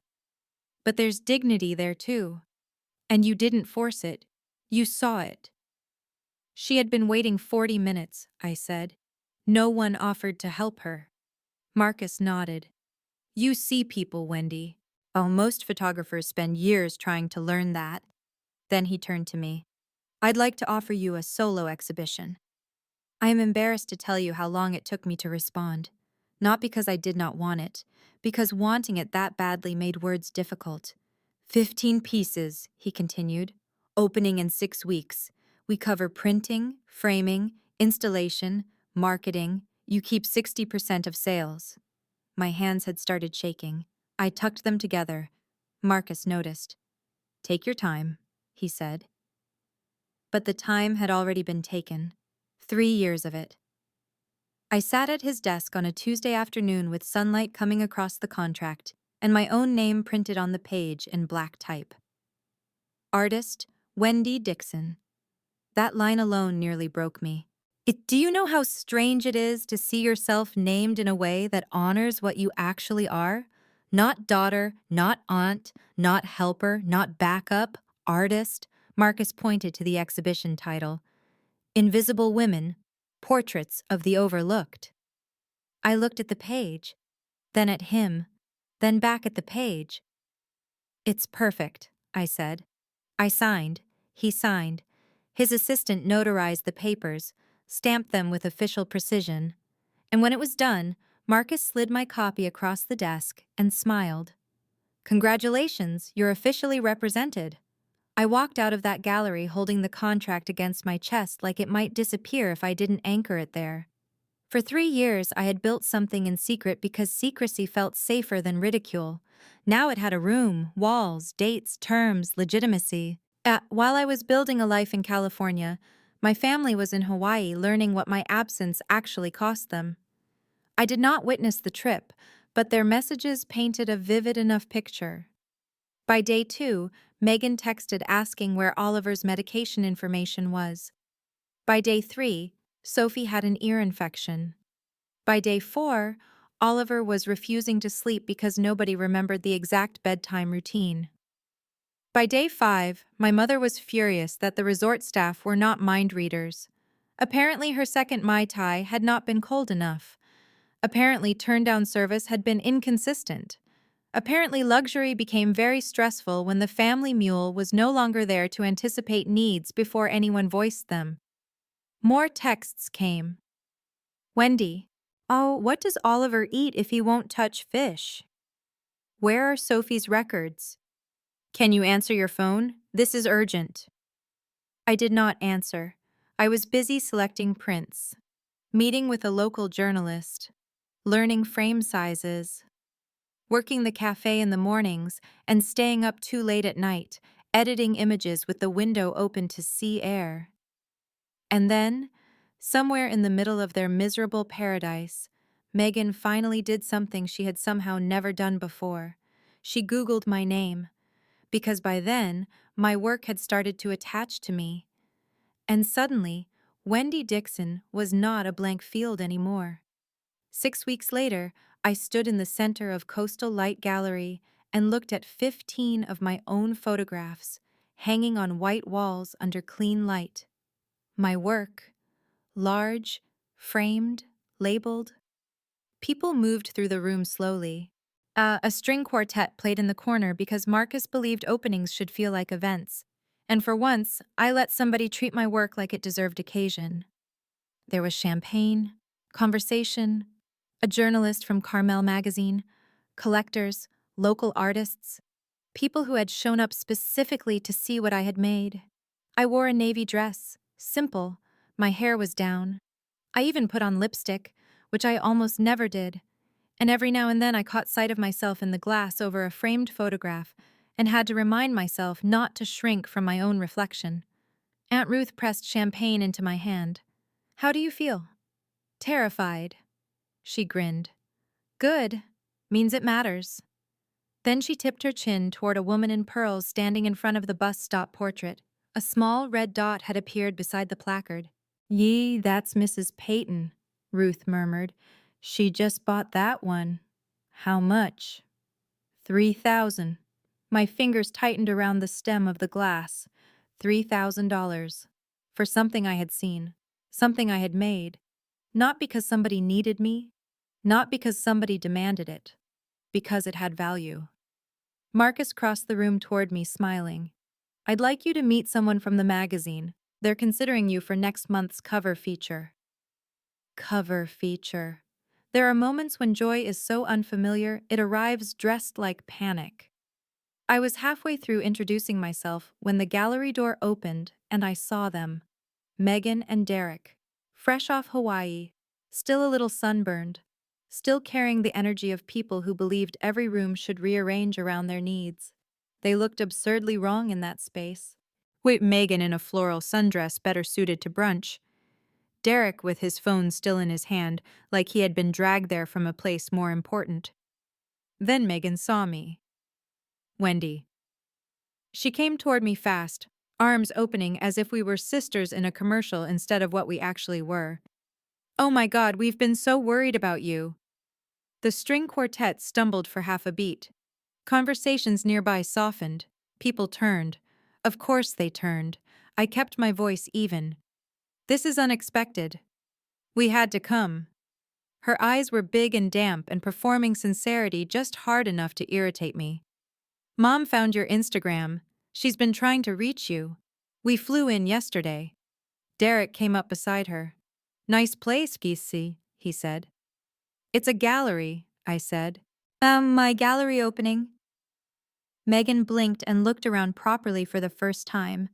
But there's dignity there too. And you didn't force it. You saw it. She had been waiting 40 minutes, I said. No one offered to help her. Marcus nodded. "You see people, Wendy. Oh, most photographers spend years trying to learn that." Then he turned to me. "I'd like to offer you a solo exhibition." I am embarrassed to tell you how long it took me to respond. Not because I did not want it, because wanting it that badly made words difficult. 15 pieces, he continued, opening in 6 weeks. We cover printing, framing, installation, marketing. You keep 60% of sales. My hands had started shaking. I tucked them together. Marcus noticed. "Take your time," he said. But the time had already been taken. 3 years of it. I sat at his desk on a Tuesday afternoon with sunlight coming across the contract and my own name printed on the page in black type. Artist, Wendy Dixon. That line alone nearly broke me. Do you know how strange it is to see yourself named in a way that honors what you actually are? Not daughter, not aunt, not helper, not backup, artist. Marcus pointed to the exhibition title. Invisible Women, Portraits of the Overlooked. I looked at the page, then at him, then back at the page. "It's perfect," I said. I signed. He signed. His assistant notarized the papers, stamped them with official precision. And when it was done, Marcus slid my copy across the desk and smiled. "Congratulations, you're officially represented." I walked out of that gallery holding the contract against my chest like it might disappear if I didn't anchor it there. For 3 years, I had built something in secret because secrecy felt safer than ridicule. Now it had a room, walls, dates, terms, legitimacy. While I was building a life in California, my family was in Hawaii learning what my absence actually cost them. I did not witness the trip, but their messages painted a vivid enough picture. By day 2, Megan texted asking where Oliver's medication information was. By day 3, Sophie had an ear infection. By day 4, Oliver was refusing to sleep because nobody remembered the exact bedtime routine. By day 5, my mother was furious that the resort staff were not mind readers. Apparently her second Mai Tai had not been cold enough. Apparently turn-down service had been inconsistent. Apparently luxury became very stressful when the family mule was no longer there to anticipate needs before anyone voiced them. More texts came. "Wendy, oh, what does Oliver eat if he won't touch fish? Where are Sophie's records? Can you answer your phone? This is urgent." I did not answer. I was busy selecting prints, meeting with a local journalist, learning frame sizes, working the cafe in the mornings and staying up too late at night, editing images with the window open to sea air. And then, somewhere in the middle of their miserable paradise, Megan finally did something she had somehow never done before. She Googled my name, because by then, my work had started to attach to me. And suddenly, Wendy Dixon was not a blank field anymore. 6 weeks later, I stood in the center of Coastal Light Gallery and looked at 15 of my own photographs, hanging on white walls under clean light. My work, large, framed, labeled. People moved through the room slowly. A string quartet played in the corner because Marcus believed openings should feel like events. And for once, I let somebody treat my work like it deserved occasion. There was champagne, conversation, a journalist from Carmel magazine, collectors, local artists, people who had shown up specifically to see what I had made. I wore a navy dress, simple, my hair was down. I even put on lipstick, which I almost never did, and every now and then I caught sight of myself in the glass over a framed photograph and had to remind myself not to shrink from my own reflection. Aunt Ruth pressed champagne into my hand. "How do you feel?" "Terrified." She grinned. "Good. Means it matters." Then she tipped her chin toward a woman in pearls standing in front of the bus stop portrait. A small red dot had appeared beside the placard. "Yee, that's Mrs. Peyton," Ruth murmured. "She just bought that one." "How much?" 3,000. My fingers tightened around the stem of the glass. $3,000. For something I had seen. Something I had made. Not because somebody needed me. Not because somebody demanded it. Because it had value. Marcus crossed the room toward me, smiling. "I'd like you to meet someone from the magazine. They're considering you for next month's cover feature." Cover feature. There are moments when joy is so unfamiliar, it arrives dressed like panic. I was halfway through introducing myself when the gallery door opened and I saw them. Megan and Derek. Fresh off Hawaii. Still a little sunburned. Still carrying the energy of people who believed every room should rearrange around their needs. They looked absurdly wrong in that space. Wait, Megan in a floral sundress better suited to brunch. Derek with his phone still in his hand, like he had been dragged there from a place more important. Then Megan saw me. Wendy. She came toward me fast, arms opening as if we were sisters in a commercial instead of what we actually were. "Oh my God, we've been so worried about you." The string quartet stumbled for half a beat. Conversations nearby softened. People turned. Of course they turned. I kept my voice even. "This is unexpected. We had to come." Her eyes were big and damp and performing sincerity just hard enough to irritate me. "Mom found your Instagram. She's been trying to reach you. We flew in yesterday." Derek came up beside her. "Nice place, Gisi," he said. "It's a gallery," I said. My gallery opening." Megan blinked and looked around properly for the first time.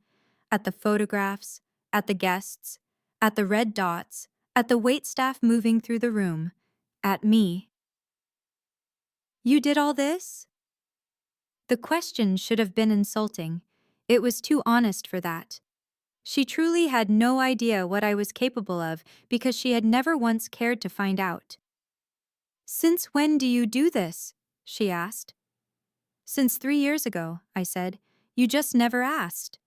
At the photographs, at the guests, at the red dots, at the waitstaff moving through the room, at me. "You did all this?" The question should have been insulting. It was too honest for that. She truly had no idea what I was capable of because she had never once cared to find out. "Since when do you do this?" she asked. "Since 3 years ago," I said. "You just never asked."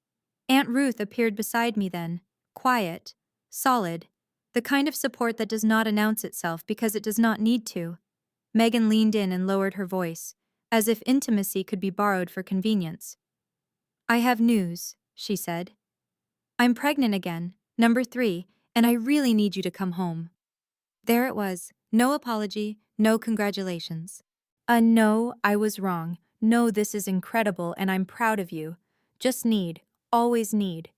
Aunt Ruth appeared beside me then, quiet, solid, the kind of support that does not announce itself because it does not need to. Megan leaned in and lowered her voice, as if intimacy could be borrowed for convenience. "I have news," she said. "I'm pregnant again, number 3, and I really need you to come home." There it was, no apology, no congratulations. No, I was wrong. No, this is incredible and I'm proud of you. Just need, always need.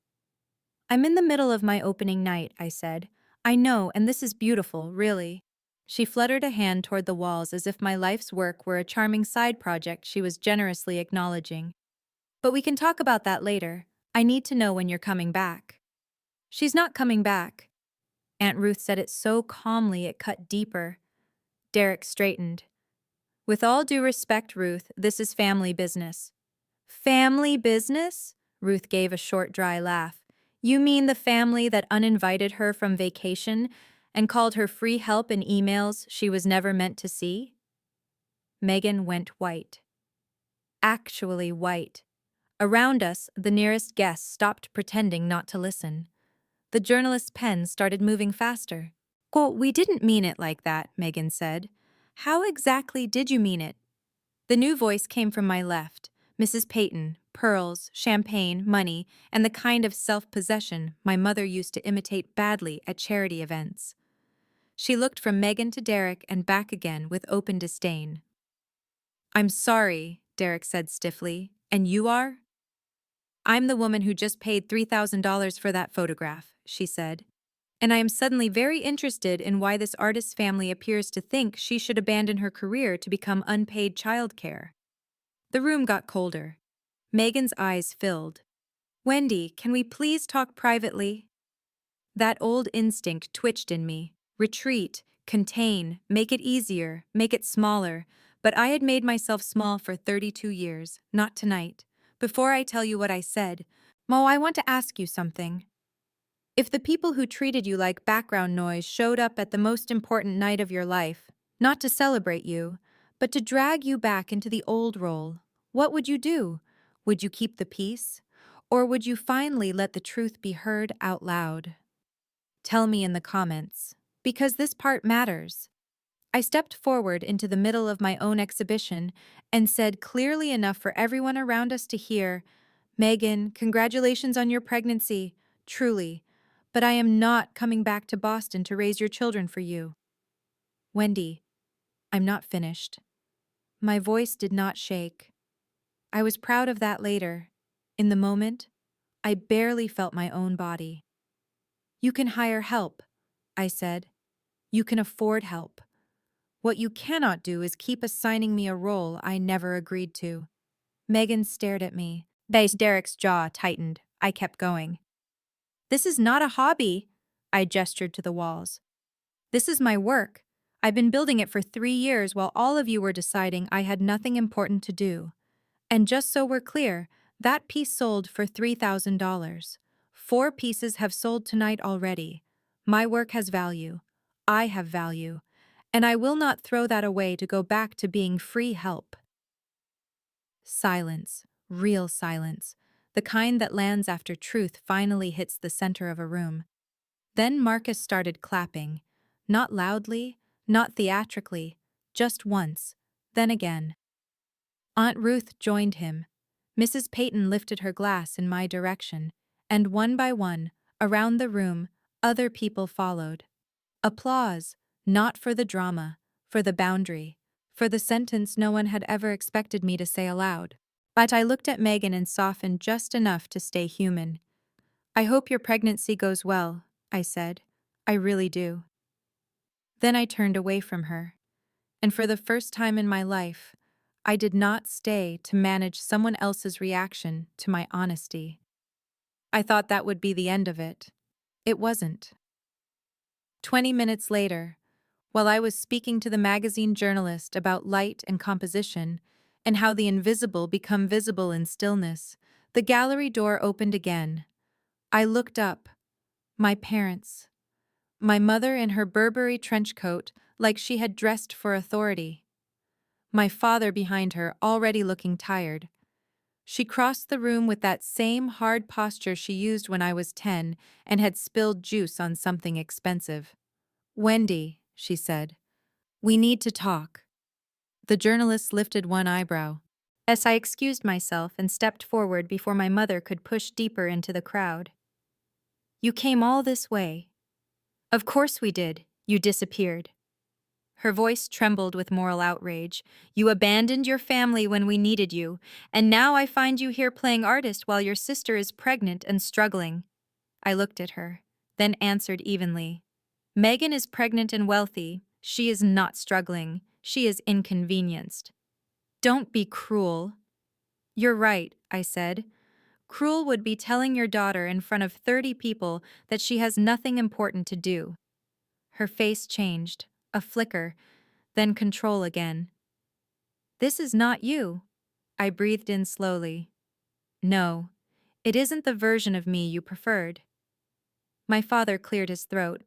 "I'm in the middle of my opening night," I said. "I know, and this is beautiful, really." She fluttered a hand toward the walls as if my life's work were a charming side project she was generously acknowledging. "But we can talk about that later. I need to know when you're coming back." "She's not coming back." Aunt Ruth said it so calmly it cut deeper. Derek straightened. "With all due respect, Ruth, this is family business." "Family business?" Ruth gave a short, dry laugh. "You mean the family that uninvited her from vacation and called her free help in emails she was never meant to see? Megan went white. Actually white. Around us, the nearest guests stopped pretending not to listen. The journalist's pen started moving faster. Quote, "We didn't mean it like that," Megan said. "How exactly did you mean it?" The new voice came from my left. Mrs. Peyton, pearls, champagne, money, and the kind of self-possession my mother used to imitate badly at charity events. She looked from Megan to Derek and back again with open disdain. "I'm sorry," Derek said stiffly. "And you are?" "I'm the woman who just paid $3,000 for that photograph," she said. "And I am suddenly very interested in why this artist's family appears to think she should abandon her career to become unpaid childcare." The room got colder. Megan's eyes filled. "Wendy, can we please talk privately?" That old instinct twitched in me. Retreat, contain, make it easier, make it smaller. But I had made myself small for 32 years, not tonight. Before I tell you what I said, Mo, I want to ask you something. If the people who treated you like background noise showed up at the most important night of your life, not to celebrate you, but to drag you back into the old role, what would you do? Would you keep the peace? Or would you finally let the truth be heard out loud? Tell me in the comments, because this part matters. I stepped forward into the middle of my own exhibition and said clearly enough for everyone around us to hear, "Megan, congratulations on your pregnancy, truly. But I am not coming back to Boston to raise your children for you." Wendy, I'm not finished. My voice did not shake. I was proud of that later. In the moment, I barely felt my own body. "You can hire help," I said. "You can afford help. What you cannot do is keep assigning me a role I never agreed to." Megan stared at me. Derek's jaw tightened. I kept going. "This is not a hobby," I gestured to the walls. "This is my work. I've been building it for 3 years while all of you were deciding I had nothing important to do. And just so we're clear, that piece sold for $3,000. 4 pieces have sold tonight already. My work has value. I have value. And I will not throw that away to go back to being free help." Silence. Real silence. The kind that lands after truth finally hits the center of a room. Then Marcus started clapping. Not loudly, not theatrically, just once, then again. Aunt Ruth joined him. Mrs. Peyton lifted her glass in my direction, and one by one, around the room, other people followed. Applause, not for the drama, for the boundary, for the sentence no one had ever expected me to say aloud. But I looked at Megan and softened just enough to stay human. "I hope your pregnancy goes well," I said. "I really do." Then I turned away from her. And for the first time in my life, I did not stay to manage someone else's reaction to my honesty. I thought that would be the end of it. It wasn't. 20 minutes later, while I was speaking to the magazine journalist about light and composition and how the invisible become visible in stillness, the gallery door opened again. I looked up. My parents. My mother in her Burberry trench coat, like she had dressed for authority. My father behind her, already looking tired. She crossed the room with that same hard posture she used when I was 10 and had spilled juice on something expensive. "Wendy," she said, "we need to talk." The journalist lifted one eyebrow. As I excused myself and stepped forward before my mother could push deeper into the crowd. "You came all this way." "Of course we did. You disappeared." Her voice trembled with moral outrage. "You abandoned your family when we needed you, and now I find you here playing artist while your sister is pregnant and struggling." I looked at her, then answered evenly. "Megan is pregnant and wealthy. She is not struggling. She is inconvenienced." "Don't be cruel." "You're right," I said. "Cruel would be telling your daughter in front of 30 people that she has nothing important to do." Her face changed, a flicker, then control again. "This is not you." I breathed in slowly. "No, it isn't the version of me you preferred." My father cleared his throat.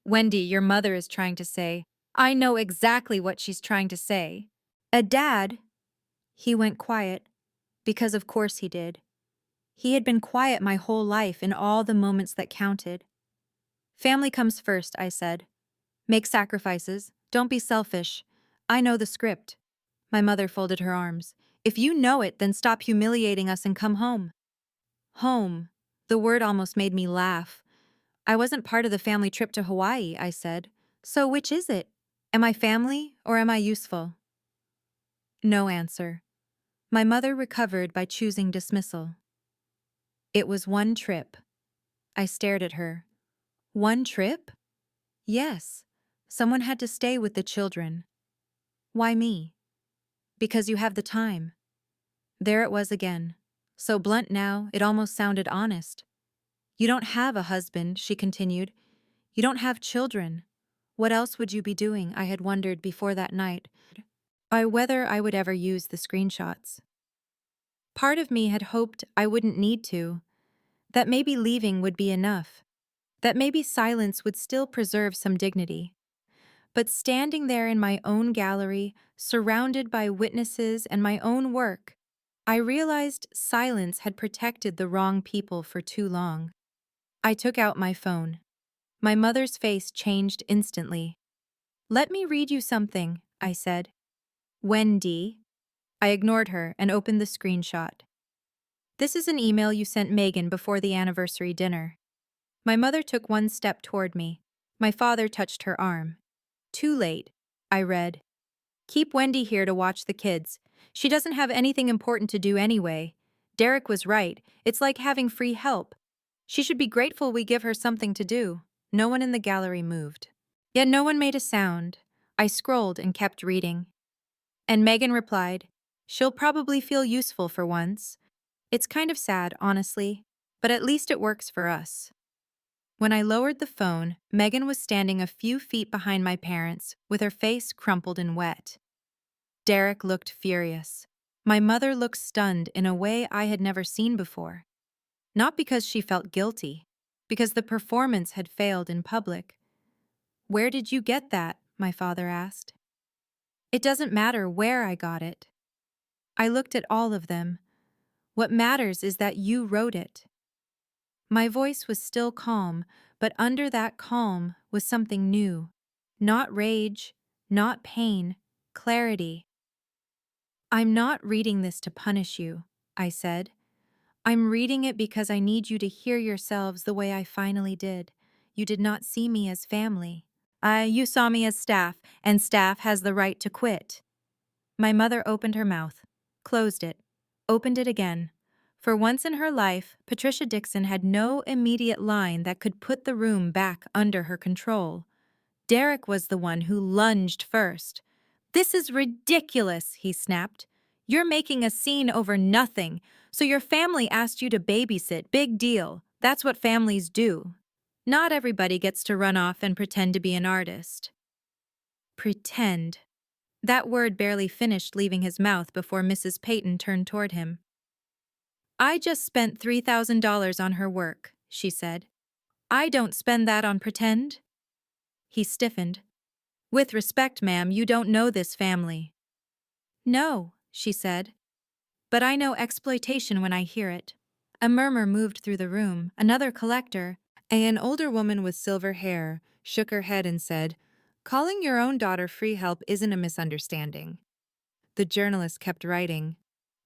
Wendy, your mother is trying to say. I know exactly what she's trying to say. Dad? He went quiet, because of course he did. He had been quiet my whole life in all the moments that counted. Family comes first, I said. Make sacrifices. Don't be selfish. I know the script. My mother folded her arms. If you know it, then stop humiliating us and come home. Home. The word almost made me laugh. I wasn't part of the family trip to Hawaii, I said. So which is it? Am I family or am I useful? No answer. My mother recovered by choosing dismissal. It was one trip. I stared at her. One trip? Yes. Someone had to stay with the children. Why me? Because you have the time. There it was again. So blunt now, it almost sounded honest. You don't have a husband, she continued. You don't have children. What else would you be doing? I had wondered before that night. Whether I would ever use the screenshots. Part of me had hoped I wouldn't need to, that maybe leaving would be enough, that maybe silence would still preserve some dignity. But standing there in my own gallery, surrounded by witnesses and my own work, I realized silence had protected the wrong people for too long. I took out my phone. My mother's face changed instantly. Let me read you something, I said. Wendy. I ignored her and opened the screenshot. This is an email you sent Megan before the anniversary dinner. My mother took one step toward me. My father touched her arm. Too late, I read. Keep Wendy here to watch the kids. She doesn't have anything important to do anyway. Derek was right. It's like having free help. She should be grateful we give her something to do. No one in the gallery moved. Yet no one made a sound. I scrolled and kept reading. And Megan replied, She'll probably feel useful for once. It's kind of sad, honestly, but at least it works for us. When I lowered the phone, Megan was standing a few feet behind my parents, with her face crumpled and wet. Derek looked furious. My mother looked stunned in a way I had never seen before. Not because she felt guilty, because the performance had failed in public. Where did you get that? My father asked. It doesn't matter where I got it. I looked at all of them. What matters is that you wrote it. My voice was still calm, but under that calm was something new. Not rage, not pain, clarity. I'm not reading this to punish you, I said. I'm reading it because I need you to hear yourselves the way I finally did. You did not see me as family. You saw me as staff, and staff has the right to quit. My mother opened her mouth, closed it, opened it again. For once in her life, Patricia Dixon had no immediate line that could put the room back under her control. Derek was the one who lunged first. This is ridiculous, he snapped. You're making a scene over nothing, so your family asked you to babysit. Big deal. That's what families do. Not everybody gets to run off and pretend to be an artist. Pretend. That word barely finished leaving his mouth before Mrs. Peyton turned toward him. I just spent $3,000 on her work, she said. I don't spend that on pretend. He stiffened. With respect, ma'am, you don't know this family. No, she said. But I know exploitation when I hear it. A murmur moved through the room. Another collector, an older woman with silver hair, shook her head and said, Calling your own daughter free help isn't a misunderstanding. The journalist kept writing.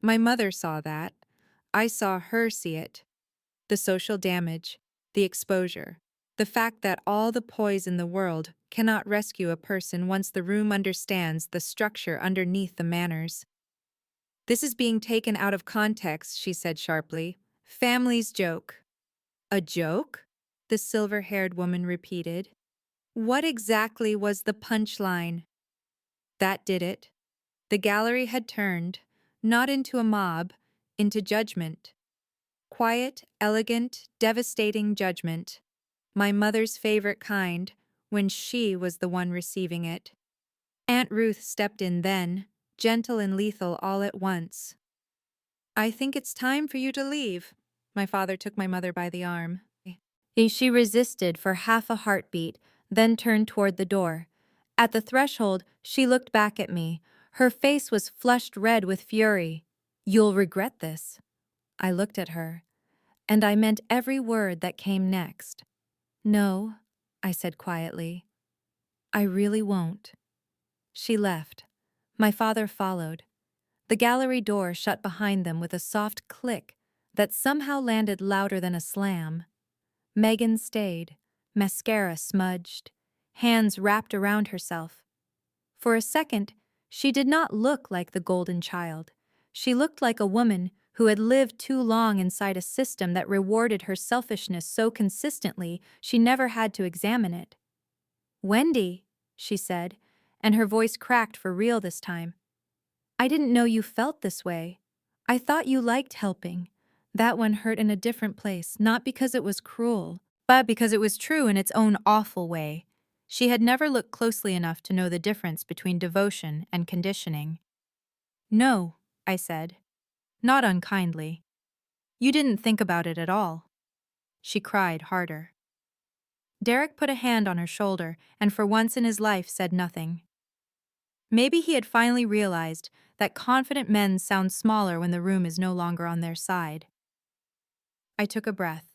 My mother saw that. I saw her see it. The social damage, the exposure, the fact that all the poise in the world cannot rescue a person once the room understands the structure underneath the manners. This is being taken out of context, she said sharply. Families joke. A joke? The silver-haired woman repeated. What exactly was the punchline? That did it. The gallery had turned, not into a mob, into judgment. Quiet, elegant, devastating judgment. My mother's favorite kind, when she was the one receiving it. Aunt Ruth stepped in then, gentle and lethal all at once. I think it's time for you to leave. My father took my mother by the arm. She resisted for half a heartbeat, then turned toward the door. At the threshold, she looked back at me. Her face was flushed red with fury. "You'll regret this." I looked at her, and I meant every word that came next. "No," I said quietly. "I really won't." She left. My father followed. The gallery door shut behind them with a soft click that somehow landed louder than a slam. Megan stayed, mascara smudged, hands wrapped around herself. For a second, she did not look like the golden child. She looked like a woman who had lived too long inside a system that rewarded her selfishness so consistently she never had to examine it. "Wendy," she said, and her voice cracked for real this time. "I didn't know you felt this way. I thought you liked helping." That one hurt in a different place, not because it was cruel, but because it was true in its own awful way. She had never looked closely enough to know the difference between devotion and conditioning. "No," I said, not unkindly. "You didn't think about it at all." She cried harder. Derek put a hand on her shoulder and for once in his life said nothing. Maybe he had finally realized that confident men sound smaller when the room is no longer on their side. I took a breath,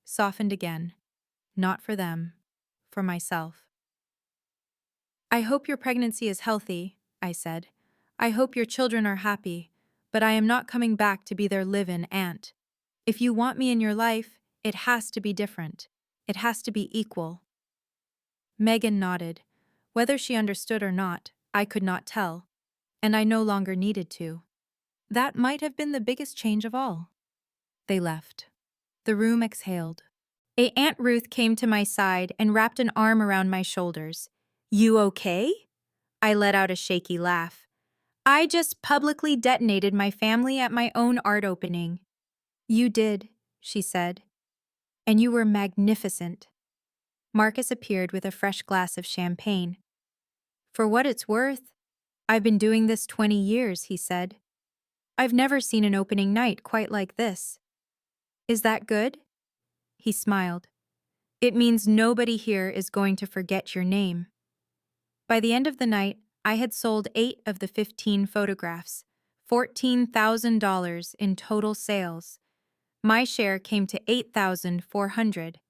softened again. Not for them, for myself. "I hope your pregnancy is healthy," I said. "I hope your children are happy, but I am not coming back to be their live-in aunt. If you want me in your life, it has to be different. It has to be equal." Megan nodded. Whether she understood or not, I could not tell, and I no longer needed to. That might have been the biggest change of all. They left. The room exhaled. Aunt Ruth came to my side and wrapped an arm around my shoulders. "You okay?" I let out a shaky laugh. "I just publicly detonated my family at my own art opening." "You did," she said. "And you were magnificent." Marcus appeared with a fresh glass of champagne. "For what it's worth, I've been doing this 20 years, he said. "I've never seen an opening night quite like this." "Is that good?" He smiled. "It means nobody here is going to forget your name." By the end of the night, I had sold 8 of the 15 photographs, $14,000 in total sales. My share came to $8,400.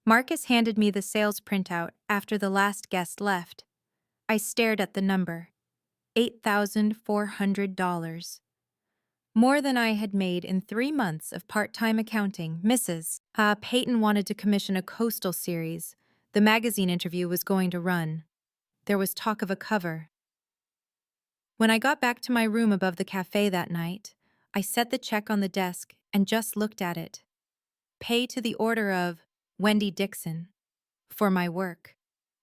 Marcus handed me the sales printout after the last guest left. I stared at the number. $8,400. More than I had made in 3 months of part-time accounting. Mrs. Peyton wanted to commission a coastal series. The magazine interview was going to run. There was talk of a cover. When I got back to my room above the cafe that night, I set the check on the desk and just looked at it. Pay to the order of Wendy Dixon. For my work.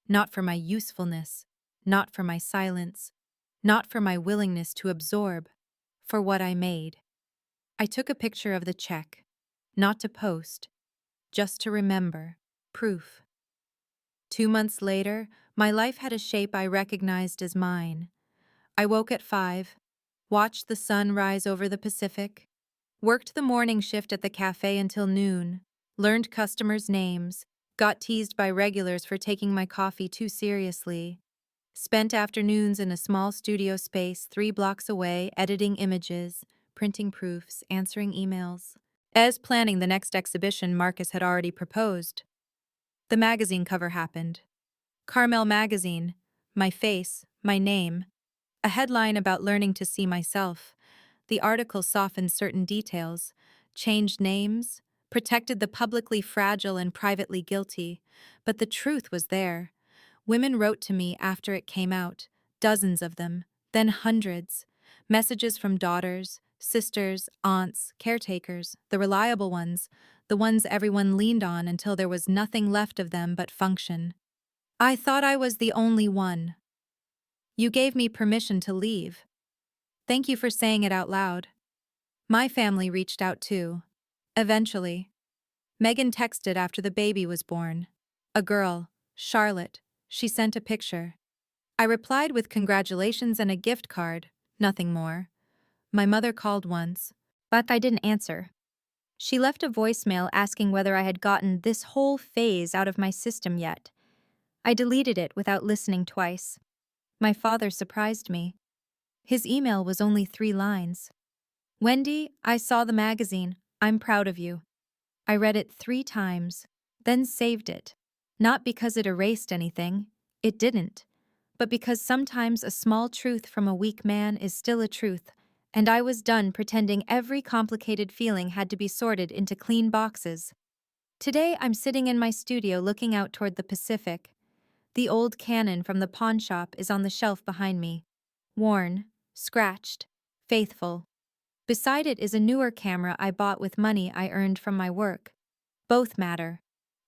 Not for my usefulness. Not for my silence. Not for my willingness to absorb. For what I made. I took a picture of the check. Not to post. Just to remember. Proof. 2 months later, my life had a shape I recognized as mine. I woke at 5, watched the sun rise over the Pacific, worked the morning shift at the cafe until noon, learned customers' names, got teased by regulars for taking my coffee too seriously, spent afternoons in a small studio space 3 blocks away editing images, printing proofs, answering emails, as planning the next exhibition Marcus had already proposed. The magazine cover happened. Carmel Magazine, my face, my name. A headline about learning to see myself. The article softened certain details, changed names, protected the publicly fragile and privately guilty, but the truth was there. Women wrote to me after it came out, dozens of them, then hundreds. Messages from daughters, sisters, aunts, caretakers, the reliable ones, the ones everyone leaned on until there was nothing left of them but function. I thought I was the only one. "You gave me permission to leave. Thank you for saying it out loud." My family reached out too. Eventually. Megan texted after the baby was born. A girl, Charlotte. She sent a picture. I replied with congratulations and a gift card, nothing more. My mother called once, but I didn't answer. She left a voicemail asking whether I had gotten this whole phase out of my system yet. I deleted it without listening twice. My father surprised me. His email was only 3 lines. Wendy, I saw the magazine. I'm proud of you. I read it 3 times, then saved it. Not because it erased anything, it didn't, but because sometimes a small truth from a weak man is still a truth, and I was done pretending every complicated feeling had to be sorted into clean boxes. Today I'm sitting in my studio looking out toward the Pacific. The old Canon from the pawn shop is on the shelf behind me. Worn, scratched, faithful. Beside it is a newer camera I bought with money I earned from my work. Both matter.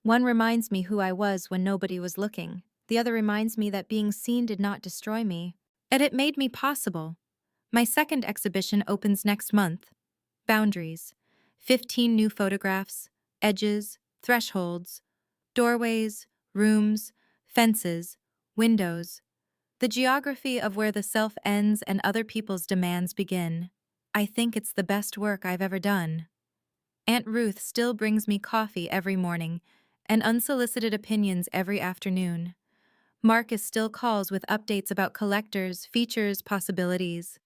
One reminds me who I was when nobody was looking. The other reminds me that being seen did not destroy me. And it made me possible. My second exhibition opens next month. Boundaries. 15 new photographs, edges, thresholds, doorways, rooms, fences, windows. The geography of where the self ends and other people's demands begin. I think it's the best work I've ever done. Aunt Ruth still brings me coffee every morning and unsolicited opinions every afternoon. Marcus still calls with updates about collectors, features, possibilities.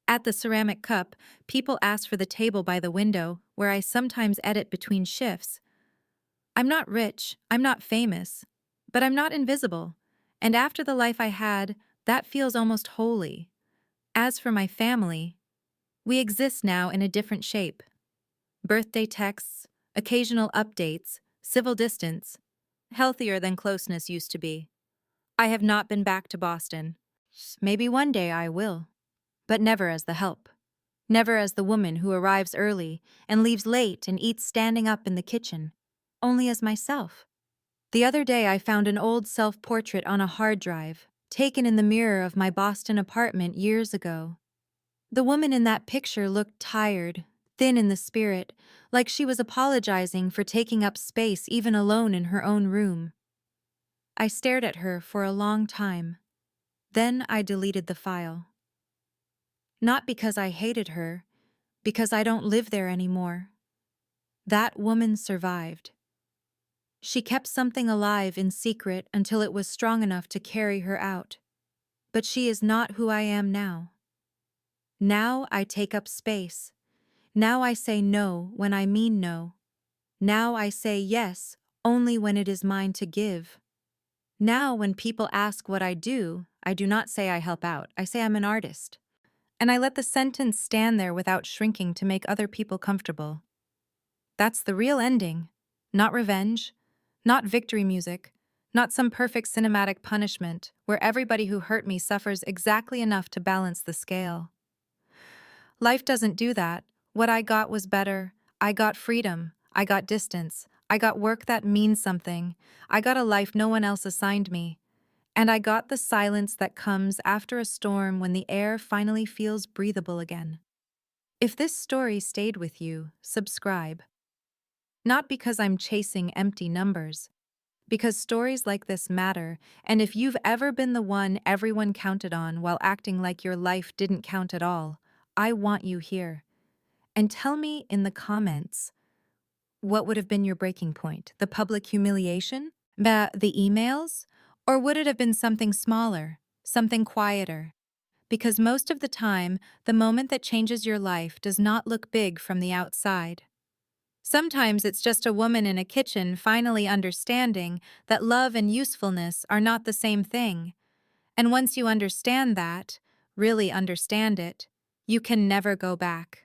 At the ceramic cup, people ask for the table by the window, where I sometimes edit between shifts. I'm not rich, I'm not famous, but I'm not invisible. And after the life I had, that feels almost holy. As for my family, we exist now in a different shape. Birthday texts, occasional updates, civil distance, healthier than closeness used to be. I have not been back to Boston. Maybe one day I will, but never as the help. Never as the woman who arrives early and leaves late and eats standing up in the kitchen. Only as myself. The other day I found an old self-portrait on a hard drive, taken in the mirror of my Boston apartment years ago. The woman in that picture looked tired, thin in the spirit, like she was apologizing for taking up space even alone in her own room. I stared at her for a long time. Then I deleted the file. Not because I hated her, because I don't live there anymore. That woman survived. She kept something alive in secret until it was strong enough to carry her out. But she is not who I am now. Now I take up space. Now I say no when I mean no. Now I say yes only when it is mine to give. Now when people ask what I do not say I help out, I say I'm an artist. And I let the sentence stand there without shrinking to make other people comfortable. That's the real ending, not revenge, not victory music, not some perfect cinematic punishment where everybody who hurt me suffers exactly enough to balance the scale. Life doesn't do that. What I got was better. I got freedom. I got distance. I got work that means something. I got a life no one else assigned me. And I got the silence that comes after a storm when the air finally feels breathable again. If this story stayed with you, subscribe. Not because I'm chasing empty numbers, because stories like this matter, and if you've ever been the one everyone counted on while acting like your life didn't count at all, I want you here. And tell me in the comments, what would have been your breaking point? The public humiliation? The emails? Or would it have been something smaller, something quieter? Because most of the time, the moment that changes your life does not look big from the outside. Sometimes it's just a woman in a kitchen finally understanding that love and usefulness are not the same thing. And once you understand that, really understand it, you can never go back.